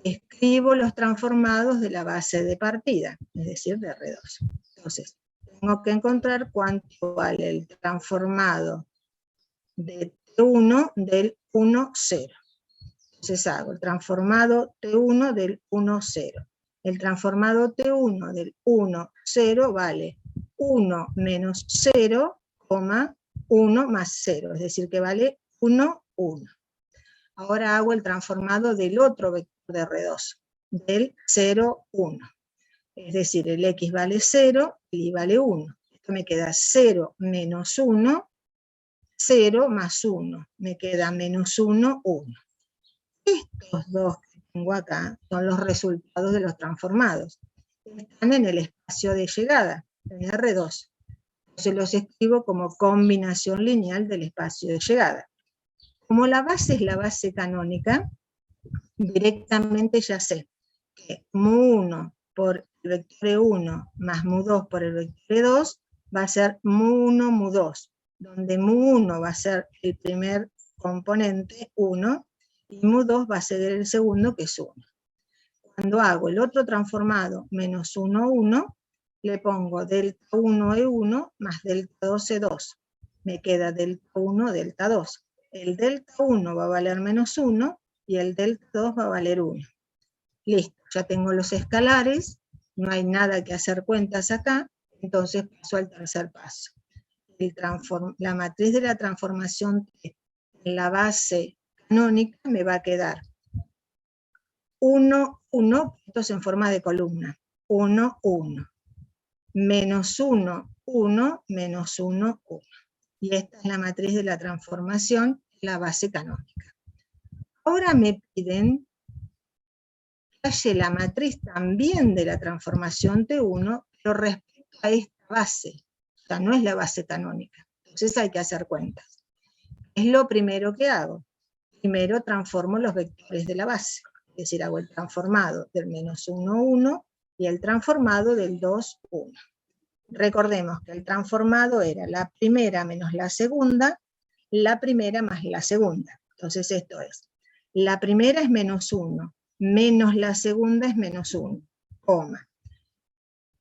Escribo los transformados de la base de partida, es decir, de R2. Entonces, tengo que encontrar cuánto vale el transformado de T1 del 1, 0. Entonces hago el transformado T1 del 1, 0. El transformado T1 del 1, 0 vale 1 menos 0, 1 más 0, es decir, que vale 1, 1. Ahora hago el transformado del otro vector de R2, del 0, 1. Es decir, el X vale 0, el Y vale 1. Esto me queda 0 menos 1, 0 más 1. Me queda menos 1, 1. Estos dos que tengo acá son los resultados de los transformados. Están en el espacio de llegada, en R2. Entonces los escribo como combinación lineal del espacio de llegada. Como la base es la base canónica, directamente ya sé que mu1 por el vector E1 más mu2 por el vector E2 va a ser mu1, mu2, donde mu1 va a ser el primer componente, 1, y mu2 va a ser el segundo, que es 1. Cuando hago el otro transformado, menos 1, 1, le pongo delta 1, E1, más delta 2, E2. Me queda delta 1, delta 2. El delta 1 va a valer menos 1, y el delta 2 va a valer 1. Listo, ya tengo los escalares, no hay nada que hacer cuentas acá, entonces paso al tercer paso. La matriz de la transformación T en la base canónica me va a quedar 1, 1, esto es en forma de columna, 1, 1, menos 1, 1, menos 1, 1. Y esta es la matriz de la transformación en la base canónica. Ahora me piden que haya la matriz también de la transformación T1, pero respecto a esta base. O sea, no es la base canónica. Entonces hay que hacer cuentas. Es lo primero que hago. Primero transformo los vectores de la base. Es decir, hago el transformado del menos 1, 1 y el transformado del 2, 1. Recordemos que el transformado era la primera menos la primera más la segunda. Entonces esto es, la primera es menos 1, menos la segunda es menos 1, coma.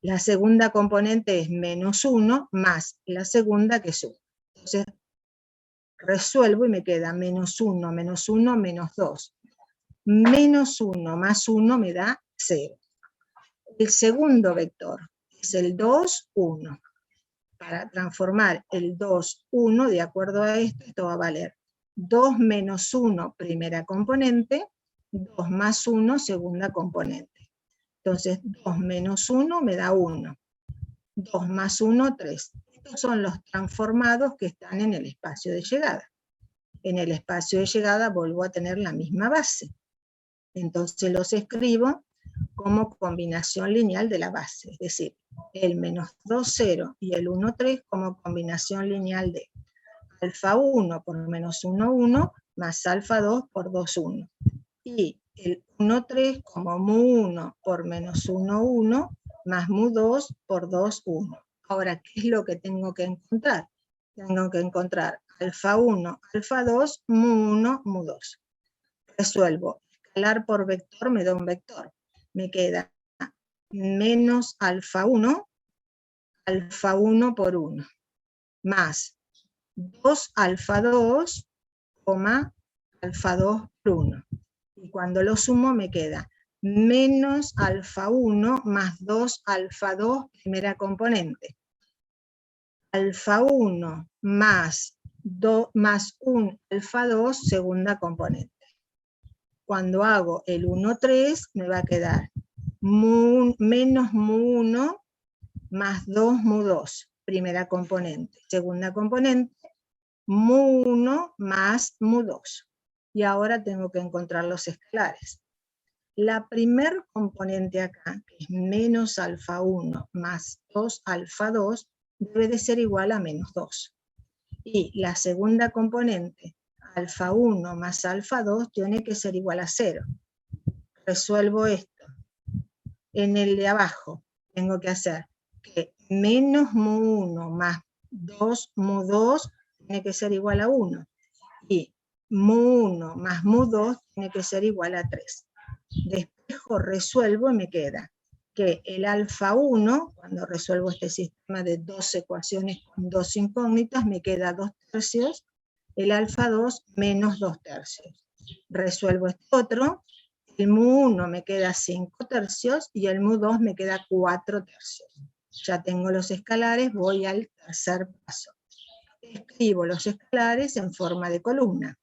La segunda componente es menos 1 más la segunda, que es 1. Entonces resuelvo y me queda menos 1, menos 1, menos 2. Menos 1 más 1 me da 0. El segundo vector es el 2, 1. Para transformar el 2, 1, de acuerdo a esto va a valer 2 menos 1, primera componente, 2 más 1, segunda componente. Entonces, 2 menos 1 me da 1. 2 más 1, 3. Estos son los transformados que están en el espacio de llegada. En el espacio de llegada vuelvo a tener la misma base. Entonces los escribo como combinación lineal de la base, es decir, el menos 2, 0 y el 1, 3 como combinación lineal de alfa 1 por menos 1, 1 más alfa 2 por 2, 1. Y el 1, 3 como mu1 por menos 1, 1 más mu2 por 2, 1. Ahora, ¿qué es lo que tengo que encontrar? Tengo que encontrar alfa 1, alfa 2, mu1, mu2. Resuelvo. Escalar por vector me da un vector. Me queda menos alfa 1 por 1, más 2 alfa 2, alfa 2 por 1. Y cuando lo sumo me queda menos alfa 1 más 2 alfa 2, primera componente. Alfa 1 más 1 alfa 2, segunda componente. Cuando hago el 1, 3, me va a quedar menos mu1 más 2 mu2, primera componente. Segunda componente, mu1 más mu2. Y ahora tengo que encontrar los escalares. La primer componente acá, que es menos alfa 1 más 2 alfa 2, debe de ser igual a menos 2. Y la segunda componente, alfa 1 más alfa 2, tiene que ser igual a 0. Resuelvo esto. En el de abajo tengo que hacer que menos mu1 más 2 mu2 tiene que ser igual a 1. Y mu1 más mu2 tiene que ser igual a 3. Despejo, resuelvo y me queda que el alfa 1, cuando resuelvo este sistema de dos ecuaciones con dos incógnitas, me queda 2 tercios, el alfa 2 menos 2 tercios. Resuelvo este otro, el mu1 me queda 5 tercios y el mu2 me queda 4 tercios. Ya tengo los escalares, voy al tercer paso. Escribo los escalares en forma de columna.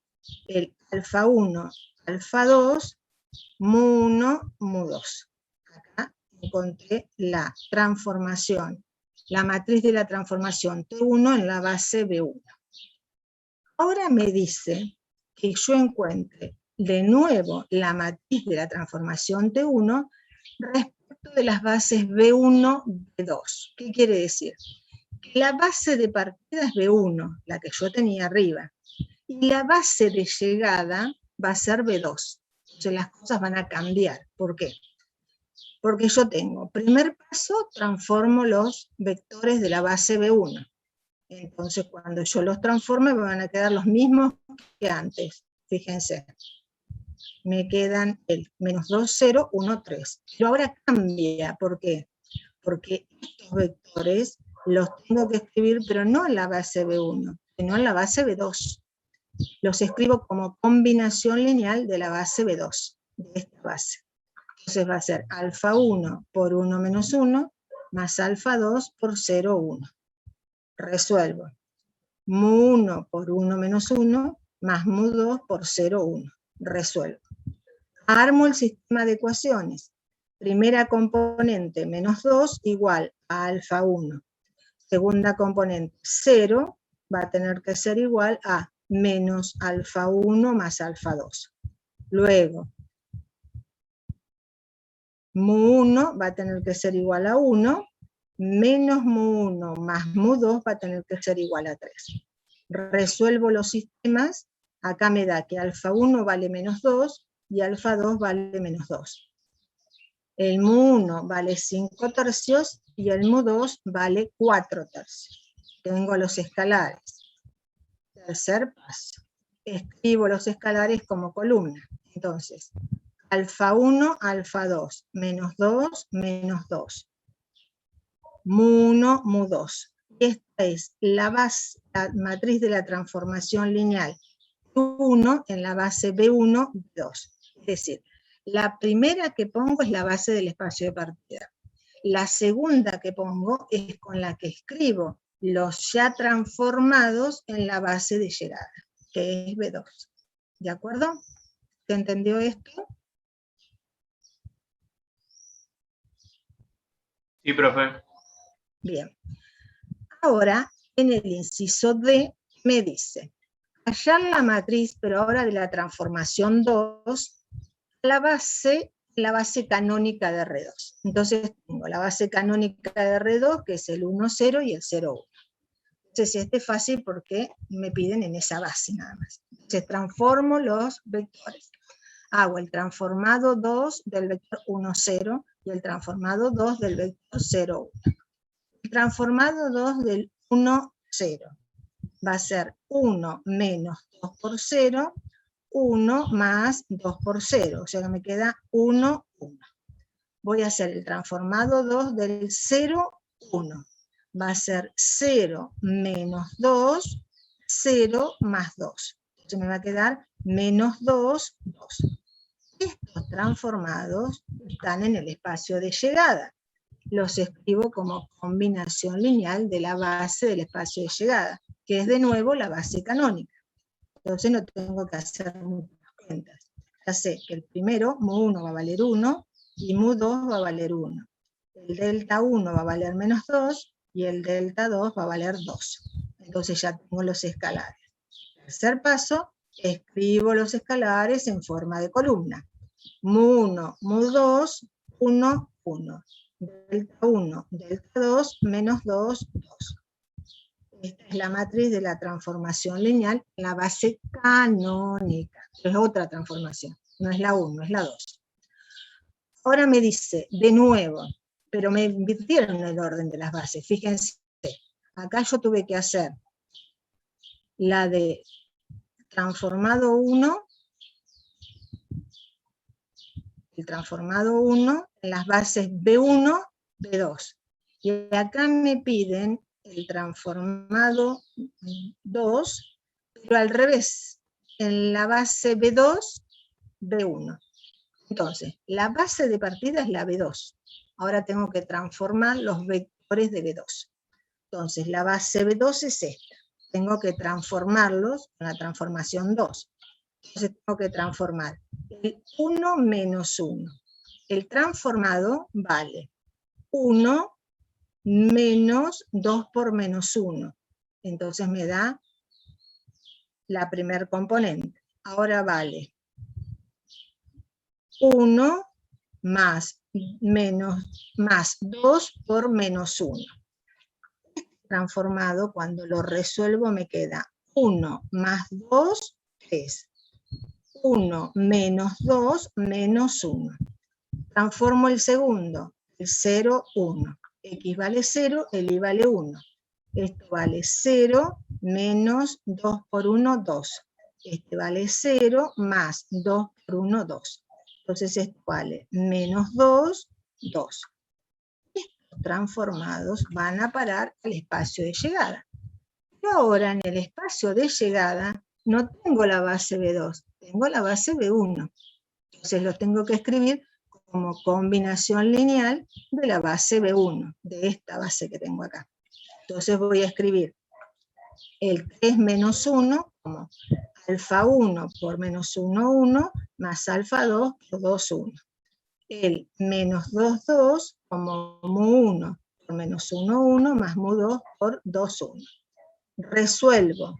El alfa 1, alfa 2, mu1, mu2. Acá encontré la transformación, la matriz de la transformación T1 en la base B1. Ahora me dice que yo encuentre de nuevo la matriz de la transformación T1 respecto de las bases B1, B2. ¿Qué quiere decir? Que la base de partida es B1, la que yo tenía arriba, y la base de llegada va a ser B2. Entonces las cosas van a cambiar. ¿Por qué? Porque yo tengo, primer paso, transformo los vectores de la base B1. Entonces cuando yo los transforme me van a quedar los mismos que antes. Fíjense. Me quedan el menos 2, 0, 1, 3. Pero ahora cambia. ¿Por qué? Porque estos vectores los tengo que escribir, pero no en la base B1, sino en la base B2. Los escribo como combinación lineal de la base B2, de esta base. Entonces va a ser alfa 1 por 1 menos 1, más alfa 2 por 0, 1. Resuelvo. Mu 1 por 1 menos 1, más mu 2 por 0, 1. Resuelvo. Armo el sistema de ecuaciones. Primera componente, menos 2, igual a alfa 1. Segunda componente, 0, va a tener que ser igual a menos alfa 1 más alfa 2. Luego, mu 1 va a tener que ser igual a 1, menos mu 1 más mu 2 va a tener que ser igual a 3. Resuelvo los sistemas, acá me da que alfa 1 vale menos 2 y alfa 2 vale menos 2. El mu 1 vale 5 tercios y el mu 2 vale 4 tercios. Tengo los escalares. Tercer paso. Escribo los escalares como columna. Entonces, alfa 1, alfa 2, menos 2, menos 2. Mu 1, mu 2. Esta es la base, la matriz de la transformación lineal. U1 en la base B1, B2. Es decir, la primera que pongo es la base del espacio de partida. La segunda que pongo es con la que escribo los ya transformados en la base de llegada, que es B2. ¿De acuerdo? ¿Se entendió esto? Sí, profe. Bien. Ahora, en el inciso D, me dice, hallar la matriz, pero ahora de la transformación 2, la base canónica de R2. Entonces tengo la base canónica de R2, que es el 1, 0 y el 0, 1. Entonces este es fácil porque me piden en esa base nada más. Entonces transformo los vectores. Hago el transformado 2 del vector 1, 0 y el transformado 2 del vector 0, 1. El transformado 2 del 1, 0 va a ser 1 menos 2 por 0, 1 más 2 por 0, o sea que me queda 1, 1. Voy a hacer el transformado 2 del 0, 1. Va a ser 0 menos 2, 0 más 2. Entonces me va a quedar menos 2, 2. Estos transformados están en el espacio de llegada. Los escribo como combinación lineal de la base del espacio de llegada, que es de nuevo la base canónica. Entonces no tengo que hacer muchas cuentas. Ya sé que el primero, mu 1 va a valer 1, y mu 2 va a valer 1. El delta 1 va a valer menos 2, y el delta 2 va a valer 2. Entonces ya tengo los escalares. Tercer paso, escribo los escalares en forma de columna. Mu 1, mu 2, 1, 1. Delta 1, delta 2, menos 2, 2. Esta es la matriz de la transformación lineal en la base canónica. Es otra transformación, no es la 1, es la 2. Ahora me dice, de nuevo, pero me invirtieron el orden de las bases. Fíjense, acá yo tuve que hacer la de transformado 1, el transformado 1 en las bases B1, B2. Y acá me piden el transformado 2, pero al revés, en la base B2, B1. Entonces, la base de partida es la B2. Ahora tengo que transformar los vectores de B2. Entonces, la base B2 es esta. Tengo que transformarlos con la transformación 2. Entonces, tengo que transformar el 1 menos 1. El transformado vale 1 menos 2 por menos 1. Entonces me da la primer componente. Ahora vale 1 más 2 por menos 1. Transformado, cuando lo resuelvo me queda 1 más 2, 3. 1 menos 2, menos 1. Transformo el segundo, el 0, 1. X vale 0, el Y vale 1. Esto vale 0 menos 2 por 1, 2. Este vale 0 más 2 por 1, 2. Entonces esto vale menos 2, 2. Estos transformados van a parar al espacio de llegada. Pero ahora en el espacio de llegada no tengo la base B2, tengo la base B1. Entonces lo tengo que escribir como combinación lineal de la base B1, de esta base que tengo acá. Entonces voy a escribir el 3 menos 1 como alfa 1 por menos 1, 1, más alfa 2 por 2, 1. El menos 2, 2 como mu 1 por menos 1, 1, más mu 2 por 2, 1. Resuelvo.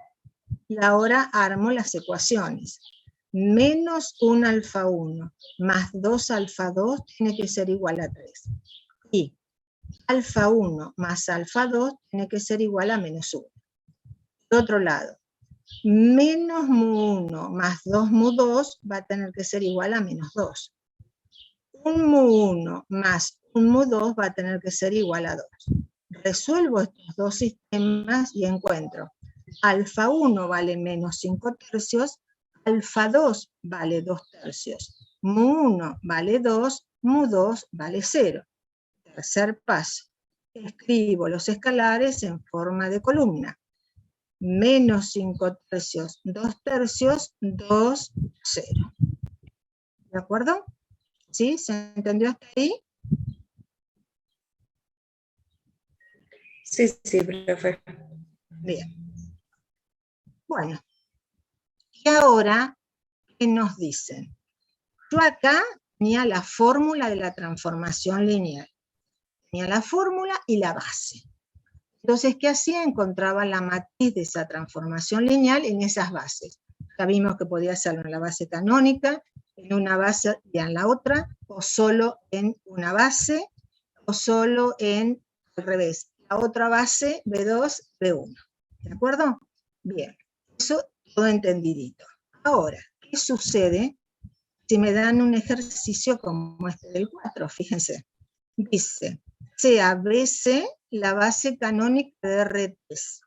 Y ahora armo las ecuaciones. Menos 1 alfa 1 más 2 alfa 2 tiene que ser igual a 3. Y alfa 1 más alfa 2 tiene que ser igual a menos 1. Por otro lado, menos mu 1 más 2 mu 2 va a tener que ser igual a menos 2. Un mu 1 más un mu 2 va a tener que ser igual a 2. Resuelvo estos dos sistemas y encuentro alfa 1 vale menos 5 tercios, alfa 2 vale 2 tercios, mu 1 vale 2, mu 2 vale 0. Tercer paso, escribo los escalares en forma de columna. Menos 5 tercios, 2 tercios, 2, 0. ¿De acuerdo? ¿Sí? ¿Se entendió hasta ahí? Sí, sí, profe. Bien. Bueno. Y ahora, ¿qué nos dicen? Yo acá tenía la fórmula de la transformación lineal. Tenía la fórmula y la base. Entonces, ¿qué hacía? Encontraba la matriz de esa transformación lineal en esas bases. Ya vimos que podía hacerlo en la base canónica, en una base y en la otra, o solo en una base, o solo en, al revés, la otra base, B2, B1. ¿De acuerdo? Bien, eso todo entendidito. Ahora, ¿qué sucede si me dan un ejercicio como este del 4? Fíjense, dice, sea BC la base canónica de R3,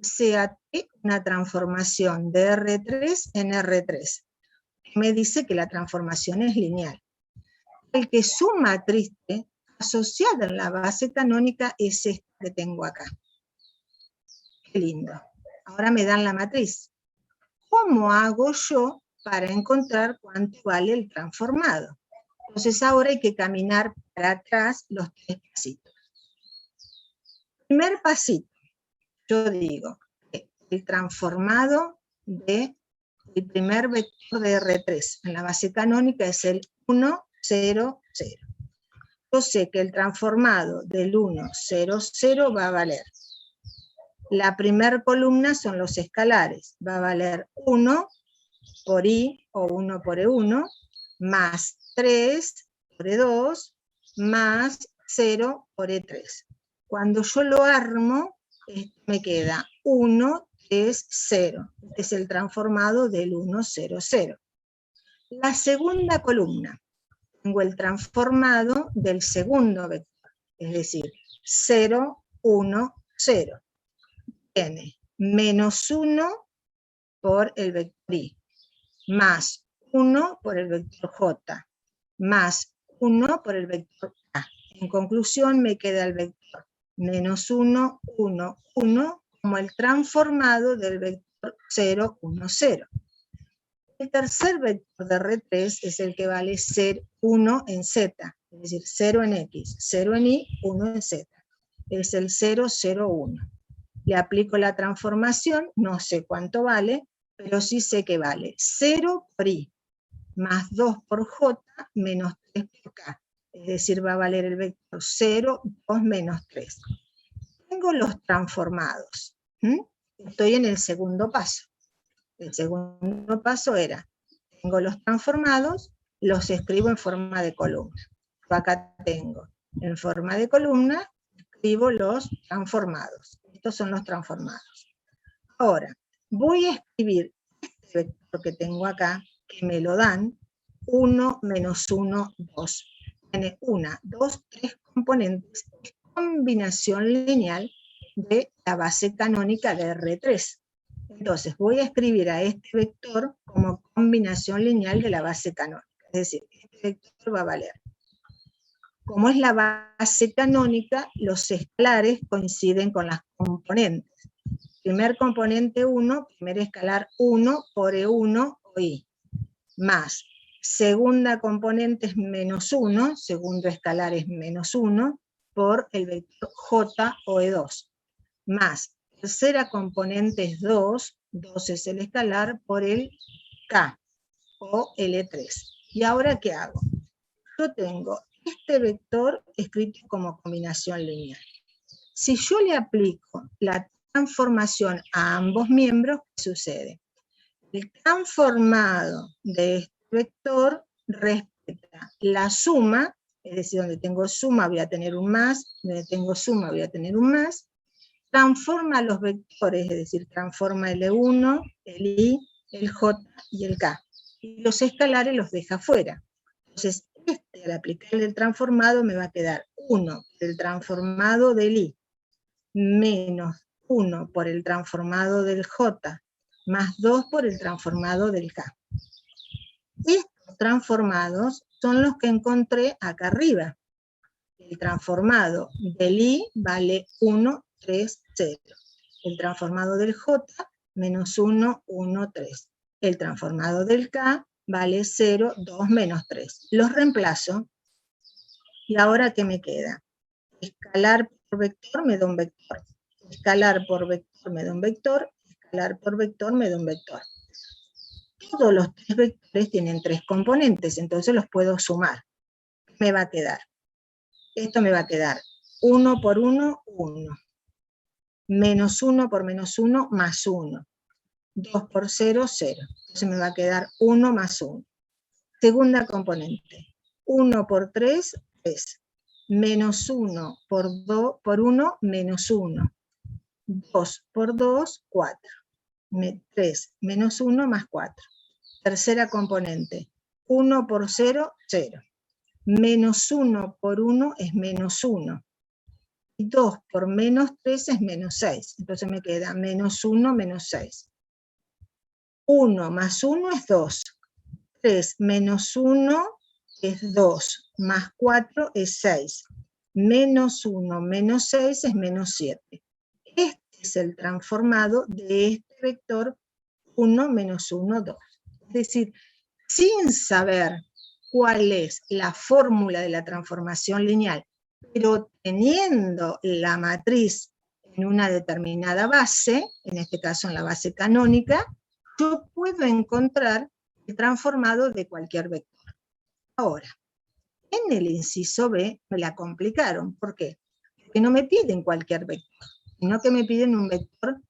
sea T una transformación de R3 en R3. Me dice que la transformación es lineal. El que su matriz T asociada en la base canónica es esta que tengo acá. Qué lindo. Ahora me dan la matriz. ¿Cómo hago yo para encontrar cuánto vale el transformado? Entonces ahora hay que caminar para atrás los 3 pasitos. Primer pasito, yo digo que el transformado del primer vector de R3 en la base canónica es el 1, 0, 0. Yo sé que el transformado del 1, 0, 0 va a valer. La primera columna son los escalares, va a valer 1 por I o 1 por E1, más 3 por E2, más 0 por E3. Cuando yo lo armo, me queda 1, 3, 0. Este es el transformado del 1, 0, 0. La segunda columna, tengo el transformado del segundo vector, es decir, 0, 1, 0. Tiene menos 1 por el vector I, más 1 por el vector J, más 1 por el vector K. En conclusión, me queda el vector menos 1, 1, 1, como el transformado del vector 0, 1, 0. El tercer vector de R3 es el que vale 0, 1 en Z, es decir, 0 en X, 0 en Y, 1 en Z. Es el 0, 0, 1. Le aplico la transformación, no sé cuánto vale, pero sí sé que vale 0 por I, más 2 por J, menos 3 por K. Es decir, va a valer el vector 0, 2, menos 3. Tengo los transformados. Estoy en el segundo paso. El segundo paso era, tengo los transformados, los escribo en forma de columna. Yo acá tengo, en forma de columna, escribo los transformados. Estos son los transformados. Ahora, voy a escribir este vector que tengo acá, que me lo dan, 1, menos 1, 2. Tiene 1, 2, 3 componentes, combinación lineal de la base canónica de R3. Entonces, voy a escribir a este vector como combinación lineal de la base canónica. Es decir, este vector va a valer. Como es la base canónica, los escalares coinciden con las componentes. Primer componente 1, primer escalar 1 por E1 o I, más segunda componente es menos 1, segundo escalar es menos 1, por el vector J o E2, más tercera componente es 2, 2 es el escalar, por el K o L3. ¿Y ahora qué hago? Yo tengo este vector escrito como combinación lineal. Si yo le aplico la transformación a ambos miembros, ¿qué sucede? El transformado de este vector respeta la suma, es decir, donde tengo suma voy a tener un más, donde tengo suma voy a tener un más, transforma los vectores, es decir, transforma el E1, el I, el J y el K, y los escalares los deja fuera. Entonces, al aplicarle el transformado me va a quedar 1 por el transformado del I, menos 1 por el transformado del J, más 2 por el transformado del K. Estos transformados son los que encontré acá arriba. El transformado del I vale 1, 3, 0. El transformado del J, menos 1, 1, 3. El transformado del K vale 0, 2, menos 3. Los reemplazo. ¿Y ahora qué me queda? Escalar por vector me da un vector. Escalar por vector me da un vector. Escalar por vector me da un vector. Todos los tres vectores tienen 3 componentes, entonces los puedo sumar. ¿Qué me va a quedar? Esto me va a quedar 1 por 1, 1. Menos 1 por menos 1, más 1. 2 por 0, 0. Entonces me va a quedar 1 más 1. Segunda componente. 1 por 3, 3. Menos 1 por 1, menos 1. 2 por 2, 4. 3 menos 1 más 4. Tercera componente. 1 por 0, 0. Menos 1 por 1 es menos 1. Y 2 por menos 3 es menos 6. Entonces me queda menos 1, menos 6. 1 más 1 es 2. 3 menos 1 es 2. Más 4 es 6. Menos 1 menos 6 es menos 7. Este es el transformado de este vector 1 menos 1, 2. Es decir, sin saber cuál es la fórmula de la transformación lineal, pero teniendo la matriz en una determinada base, en este caso en la base canónica, yo puedo encontrar el transformado de cualquier vector. Ahora, en el inciso B me la complicaron. ¿Por qué? Porque no me piden cualquier vector, sino que me piden un vector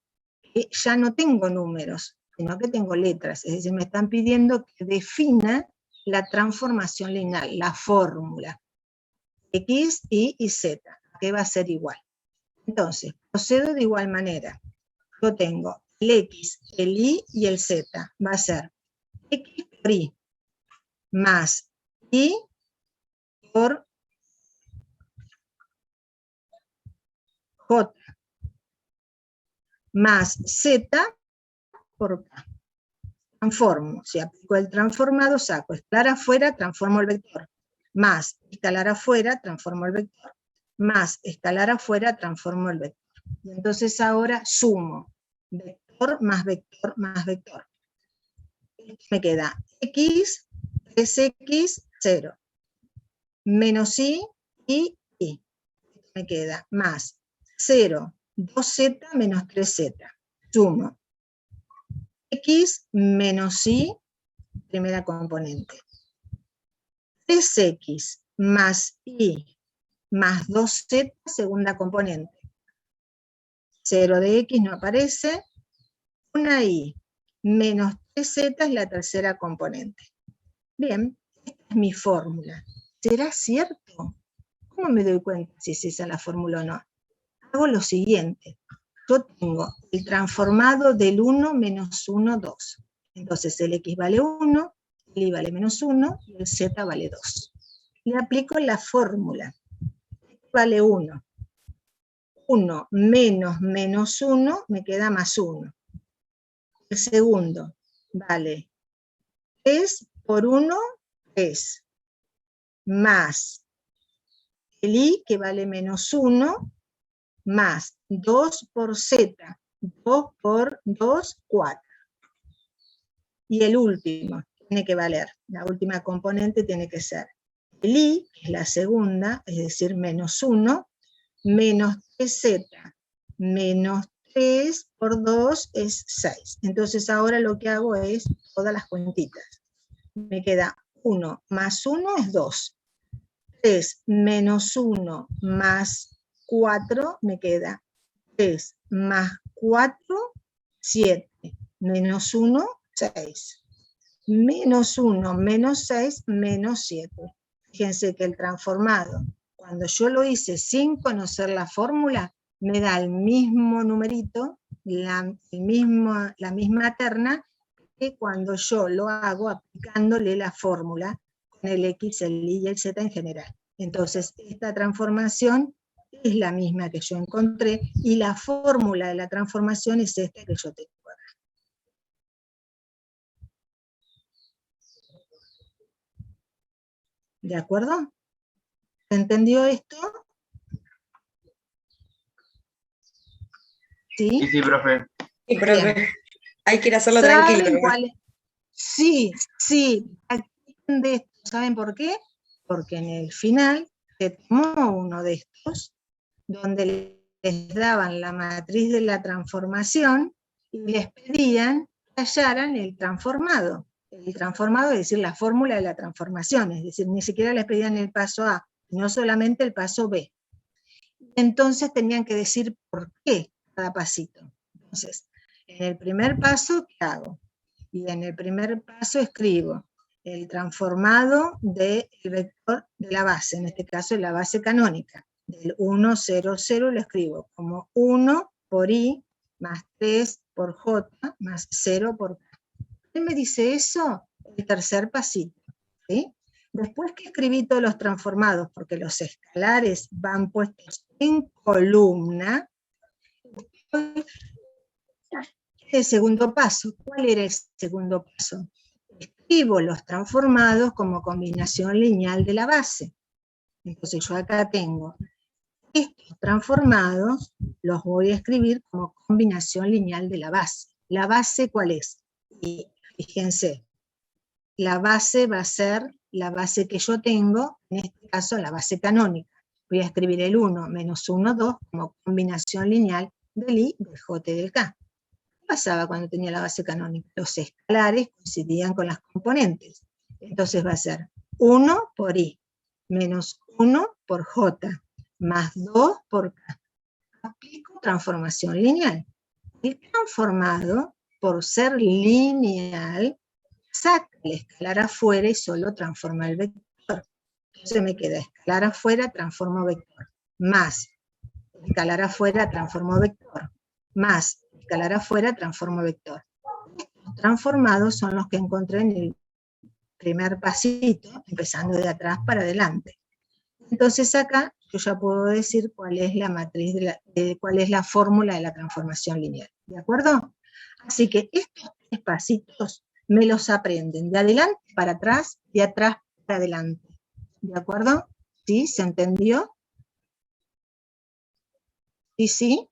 que ya no tengo números, sino que tengo letras. Es decir, me están pidiendo que defina la transformación lineal, la fórmula. X, Y y Z, que va a ser igual. Entonces, procedo de igual manera. Yo tengo el X, el Y y el Z. Va a ser X por Y, más Y por J, más Z por K. Transformo, si aplico el transformado, saco escalar afuera, transformo el vector, más escalar afuera, transformo el vector, más escalar afuera, transformo el vector. Y entonces ahora sumo vector más vector más vector. Me queda X, 3X, 0. Menos Y, Y, Y. Me queda más 0, 2Z menos 3Z. Sumo X menos Y, primera componente. 3X más Y más 2Z, segunda componente. 0 de X no aparece. Una Y menos 3Z es la tercera componente. Bien, esta es mi fórmula. ¿Será cierto? ¿Cómo me doy cuenta si es esa la fórmula o no? Hago lo siguiente. Yo tengo el transformado del 1 menos 1, 2. Entonces el x vale 1, el y vale menos 1 y el z vale 2. Le aplico la fórmula. Vale 1. 1 menos menos 1 me queda más 1. El segundo vale 3 por 1, 3. Más el i que vale menos 1, más 2 por z. 2 por 2, 4. Y el último tiene que valer, la última componente tiene que ser el i, que es la segunda, es decir, menos 1, menos 3z, menos 3 por 2 es 6. Entonces ahora lo que hago es todas las cuentitas. Me queda 1 más 1 es 2. 3 menos 1 más 4 me queda 3 más 4, 7. Menos 1, 6. Menos 1 menos 6 menos 7. Fíjense que el transformado, cuando yo lo hice sin conocer la fórmula, me da el mismo numerito, la misma terna, que cuando yo lo hago aplicándole la fórmula con el x, el y y el z en general. Entonces, esta transformación es la misma que yo encontré, y la fórmula de la transformación es esta que yo tengo acá. ¿De acuerdo? ¿Se entendió esto? ¿Sí? Sí, profe. Sí, profe. Bien. Hay que ir a hacerlo ¿Saben tranquilo, ¿verdad? cuál es? Sí, sí. Practiquen de esto. ¿Saben por qué? Porque en el final se tomó uno de estos, donde les daban la matriz de la transformación y les pedían que hallaran el transformado. El transformado es decir, la fórmula de la transformación, es decir, ni siquiera les pedían el paso A, no solamente el paso B. Entonces tenían que decir por qué cada pasito. Entonces, en el primer paso, ¿qué hago? Y en el primer paso escribo el transformado del vector de la base, en este caso la base canónica. Del 1, 0, 0 lo escribo como 1 por i, más 3 por j, más 0 por k. ¿Qué me dice eso? El tercer pasito. ¿Sí? Después que escribí todos los transformados, porque los escalares van puestos en columna, el segundo paso. ¿Cuál era el segundo paso? Escribo los transformados como combinación lineal de la base. Entonces yo acá tengo estos transformados, los voy a escribir como combinación lineal de la base. ¿La base cuál es? Y fíjense, la base va a ser la base que yo tengo, en este caso la base canónica. Voy a escribir el 1 menos 1, 2 como combinación lineal del i, del j y del k. ¿Qué pasaba cuando tenía la base canónica? Los escalares coincidían con las componentes. Entonces va a ser 1 por i, menos 1 por j, más 2 por k. Aplico transformación lineal. El transformado, por ser lineal, saca el escalar afuera y solo transforma el vector. Entonces me queda escalar afuera, transformo vector, más escalar afuera, transformo vector, más escalar afuera, transformo vector. Estos transformados son los que encontré en el primer pasito, empezando de atrás para adelante. Entonces acá yo ya puedo decir cuál es la matriz, cuál es la fórmula de la transformación lineal. ¿De acuerdo? Así que estos tres pasitos me los aprenden de adelante para atrás, de atrás para adelante. ¿De acuerdo? ¿Sí? ¿Se entendió? ¿Sí, sí?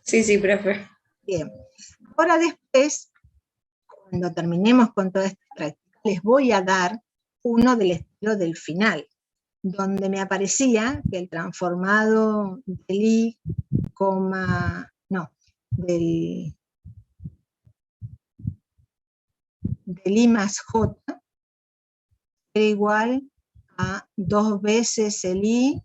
Sí, sí, profe. Bien. Ahora después, cuando terminemos con toda esta práctica, les voy a dar uno del estilo del final, donde me aparecía que el transformado del i, del i más j era igual a 2 veces el i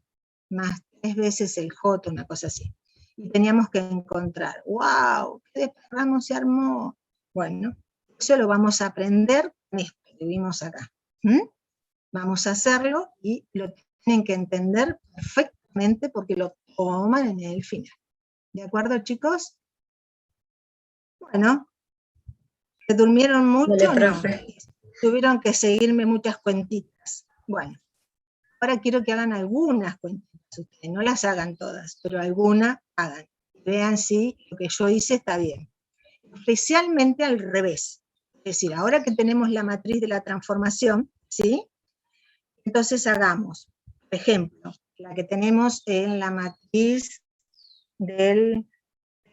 más 3 veces el j, una cosa así. Y teníamos que encontrar, ¡wow! ¡Qué desparramo se armó! Bueno, eso lo vamos a aprender con esto que vimos acá. Vamos a hacerlo y lo tienen que entender perfectamente porque lo toman en el final. ¿De acuerdo, chicos? Bueno, ¿se durmieron mucho? Dale, No, profe. tuvieron que seguirme muchas cuentitas. Bueno, ahora quiero que hagan algunas cuentitas. Ustedes no las hagan todas, pero algunas hagan. Vean si lo que yo hice está bien. Especialmente al revés. Es decir, ahora que tenemos la matriz de la transformación, ¿sí? Entonces hagamos, por ejemplo, la que tenemos en la matriz del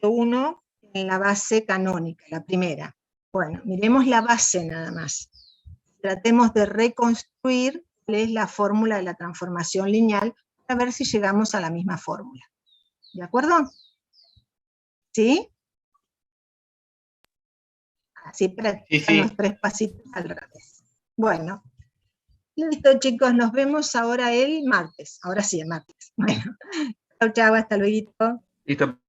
1 en la base canónica, la primera. Bueno, miremos la base nada más. Tratemos de reconstruir cuál es la fórmula de la transformación lineal para ver si llegamos a la misma fórmula. ¿De acuerdo? ¿Sí? Así practican los 3 pasitos al revés. Bueno, listo chicos, nos vemos ahora el martes. Ahora sí, el martes. Bueno, chau, chau, hasta luego. Listo.